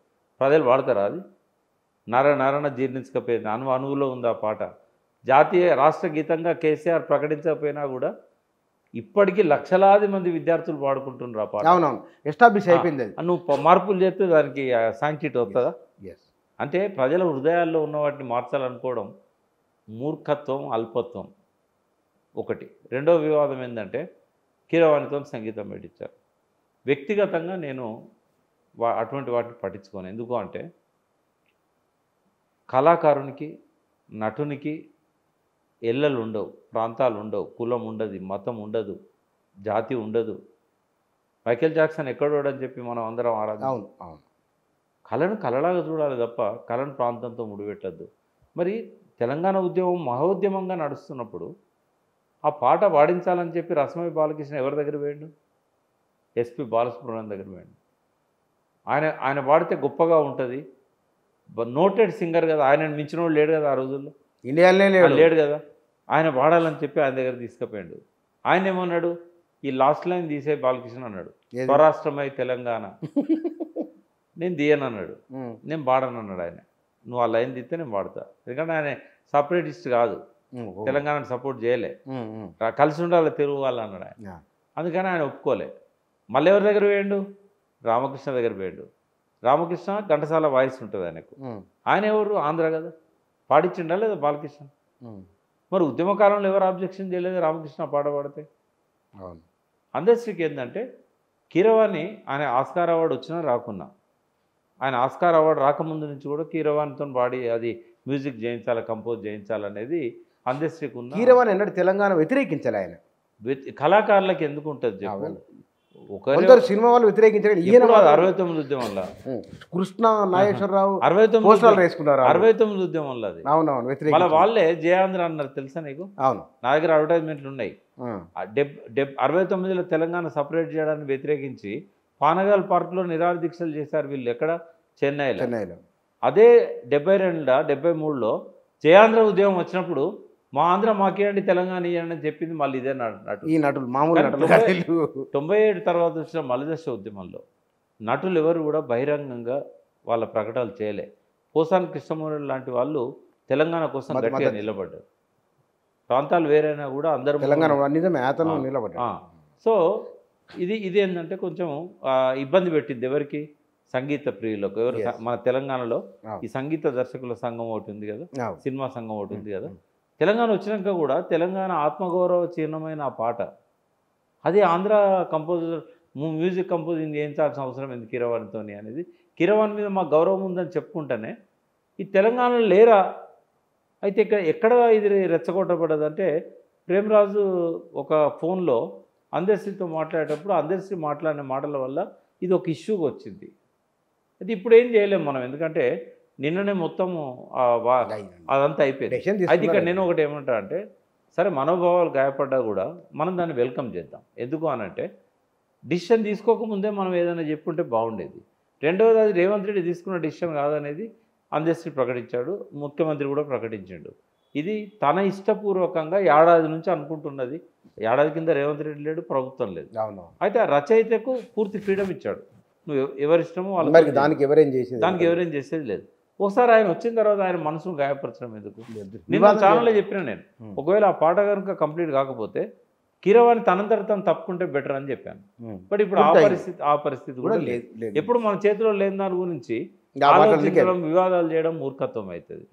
ప్రజలు వాడతారా? అది నరణ జీర్ణించకపోయింది, అణువులో ఉంది ఆ పాట. జాతీయ రాష్ట్ర గీతంగా కేసీఆర్ ప్రకటించకపోయినా కూడా ఇప్పటికీ లక్షలాది మంది విద్యార్థులు పాడుకుంటున్నారు ఆ పాట. అవునవును, ఎస్టాబ్లిష్ అయిపోయింది. నువ్వు మార్పులు చేస్తే దానికి శాంక్టిటీ వస్తుందా? అంటే ప్రజల హృదయాల్లో ఉన్న వాటిని మార్చాలనుకోవడం మూర్ఖత్వం, అల్పత్వం. ఒకటి. రెండో వివాదం ఏంటంటే కీరవాణితో సంగీతం పెట్టించారు. వ్యక్తిగతంగా నేను అటువంటి వాటిని పట్టించుకోను. ఎందుకు అంటే కళాకారునికి, నటునికి ఎల్లలు ఉండవు, ప్రాంతాలు ఉండవు, కులం ఉండదు, మతం ఉండదు, జాతి ఉండదు. మైకేల్ జాక్సన్ ఎక్కడోడని చెప్పి మనం అందరం ఆరాధన. అవును అవును. కళను కళలాగా చూడాలి తప్ప కళను ప్రాంతంతో ముడిపెట్టద్దు. మరి తెలంగాణ ఉద్యమం మహోద్యమంగా నడుస్తున్నప్పుడు ఆ పాట పాడించాలని చెప్పి రసమై బాలకృష్ణ ఎవరి దగ్గర పోయిండు? ఎస్పి బాలసుబ్రహ్మణ్యం దగ్గర పోయిండు. ఆయన పాడితే గొప్పగా ఉంటుంది, నోటెడ్ సింగర్ కదా, ఆయనను మించిన వాడు లేడు కదా ఆ రోజుల్లో, ఇండియాలోనే లేడు కదా. ఆయన పాడాలని చెప్పి ఆయన దగ్గర తీసుకుపోయాడు. ఆయన ఏమన్నాడు? ఈ లాస్ట్ లైన్ తీసే బాలకృష్ణ అన్నాడు, స్వరాష్ట్రమై తెలంగాణ. నేను తీయను అన్నాడు, నేను పాడను అన్నాడు ఆయన. నువ్వు ఆ లైన్ తీస్తే నేను పాడతా, ఎందుకంటే ఆయన సపరేటిస్ట్ కాదు, తెలంగాణను సపోర్ట్ చేయలే, కలిసి ఉండాలి తెలుగు వాళ్ళు అన్నాడు ఆయన. అందుకని ఆయన ఒప్పుకోలే. మళ్ళీ ఎవరి దగ్గర పోయాడు? రామకృష్ణ దగ్గర పోయాడు. రామకృష్ణ ఘంటసాల వాయిస్ ఉంటుంది ఆయనకు. ఆయన ఎవరు? ఆంధ్ర కదా, పాడించిండా లేదా బాలకృష్ణ? మరి ఉద్యమకాలంలో ఎవరు ఆబ్జెక్షన్ చేయలేదు రామకృష్ణ పాట పాడితే? అందశ్రీకి ఏంటంటే కీరవాణి ఆయన ఆస్కార్ అవార్డు వచ్చినా రాకున్నా, ఆయన ఆస్కార్ అవార్డు రాకముందు నుంచి కూడా కీరవాణితో పాడి అది మ్యూజిక్ చేయించాలి, కంపోజ్ చేయించాలనేది అందశ్రీకి ఉన్న. కీరవాణి అన్నాడు తెలంగాణ వ్యతిరేకించాలి ఆయన. కళాకారులకు ఎందుకు ఉంటుంది చెప్పు? ఒకరు సినిమా వాళ్ళు వ్యతిరేకించారు. 69 ఉద్యమంలో కృష్ణ నాగేశ్వరరావు 69 వేసుకున్నారు. 69 ఉద్యమంలో అది. అవునవును వ్యతిరేక. మళ్ళీ వాళ్ళే జయాంధ్ర అన్నారు తెలుసా నీకు? అవును, నా దగ్గర అడ్వర్టైజ్మెంట్లు ఉన్నాయి. 69లో తెలంగాణ సపరేట్ చేయడానికి వ్యతిరేకించి పానగాల్ పార్క్లో నిరాహార దీక్షలు చేశారు వీళ్ళు. ఎక్కడ? చెన్నైలో. అదే 73లో జయాంధ్ర ఉద్యమం వచ్చినప్పుడు మా ఆంధ్ర మాకేయండి, తెలంగాణ ఇవ్వండి అని చెప్పింది మళ్ళీ ఇదే నటులు. ఈ నటులు మామూలు నటులు. 97 తర్వాత వచ్చిన మలిదశ ఉద్యమంలో నటులు ఎవరు కూడా బహిరంగంగా వాళ్ళ ప్రకటనలు చేయలే. పోసాని కృష్ణమూర్తి లాంటి వాళ్ళు తెలంగాణ కోసం గట్టిగా నిలబడ్డారు. ప్రాంతాలు వేరైనా కూడా అందరూ తెలంగాణ నిజమే అతను నిలబడ్డారు. సో ఇది ఏంటంటే కొంచెం ఇబ్బంది పెట్టింది ఎవరికి? సంగీత ప్రియులకు. ఎవరు? మన తెలంగాణలో ఈ సంగీత దర్శకుల సంఘం ఒకటి ఉంది కదా, సినిమా సంఘం ఒకటి ఉంది కదా. తెలంగాణ వచ్చినాక కూడా తెలంగాణ ఆత్మగౌరవ చిహ్నమైన ఆ పాట అది ఆంధ్ర కంపోజర్ మ్యూజిక్ కంపోజింగ్ చేయించాల్సిన అవసరం ఎందుకు కీరవాణితో అనేది. కీరవాణి మీద మాకు గౌరవం ఉందని చెప్పుకుంటేనే ఈ తెలంగాణలో లేరా? అయితే ఎక్కడ ఇది రెచ్చగొట్టబడదంటే ప్రేమరాజు ఒక ఫోన్లో అందశ్రీతో మాట్లాడేటప్పుడు అందశ్రీ మాట్లాడిన మాటల వల్ల ఇది ఒక ఇష్యూగా వచ్చింది. అది ఇప్పుడు ఏం చేయలేము మనం, ఎందుకంటే నిన్ననే మొత్తము అదంతా అయిపోయింది. అయితే ఇక్కడ నేను ఒకటి ఏమంటా అంటే, సరే మనోభావాలు గాయపడ్డా కూడా మనం దాన్ని వెల్కమ్ చేద్దాం. ఎందుకు అనంటే డిసిషన్ తీసుకోకముందే మనం ఏదైనా చెప్పుంటే బాగుండేది. రెండవది, అది రేవంత్ రెడ్డి తీసుకున్న డిసిషన్ కాదనేది అందశ్రీ ప్రకటించాడు, ముఖ్యమంత్రి కూడా ప్రకటించాడు. ఇది తన ఇష్టపూర్వకంగా ఏడాది నుంచి అనుకుంటున్నది. ఏడాది కింద రేవంత్ రెడ్డి లేడు, ప్రభుత్వం లేదు. అయితే ఆ రచయితకు పూర్తి ఫ్రీడమ్ ఇచ్చాడు. నువ్వు ఎవరిష్టమో వాళ్ళకి, దానికి ఎవరేం చేసేది లేదు. ఒకసారి ఆయన వచ్చిన తర్వాత ఆయన మనసును గాయపరచడం ఎందుకు? నేను ఛానల్లో చెప్పిన, నేను ఒకవేళ ఆ పాట కనుక కంప్లీట్ కాకపోతే కీరవాణి తనంతట తను తప్పుకుంటే బెటర్ అని చెప్పాను. బట్ ఇప్పుడు ఆ పరిస్థితి కూడా లేదు. ఎప్పుడు మన చేతిలో లేని దాని గురించి ఆలోచించడం, వివాదాలు చేయడం మూర్ఖత్వం అవుతుంది.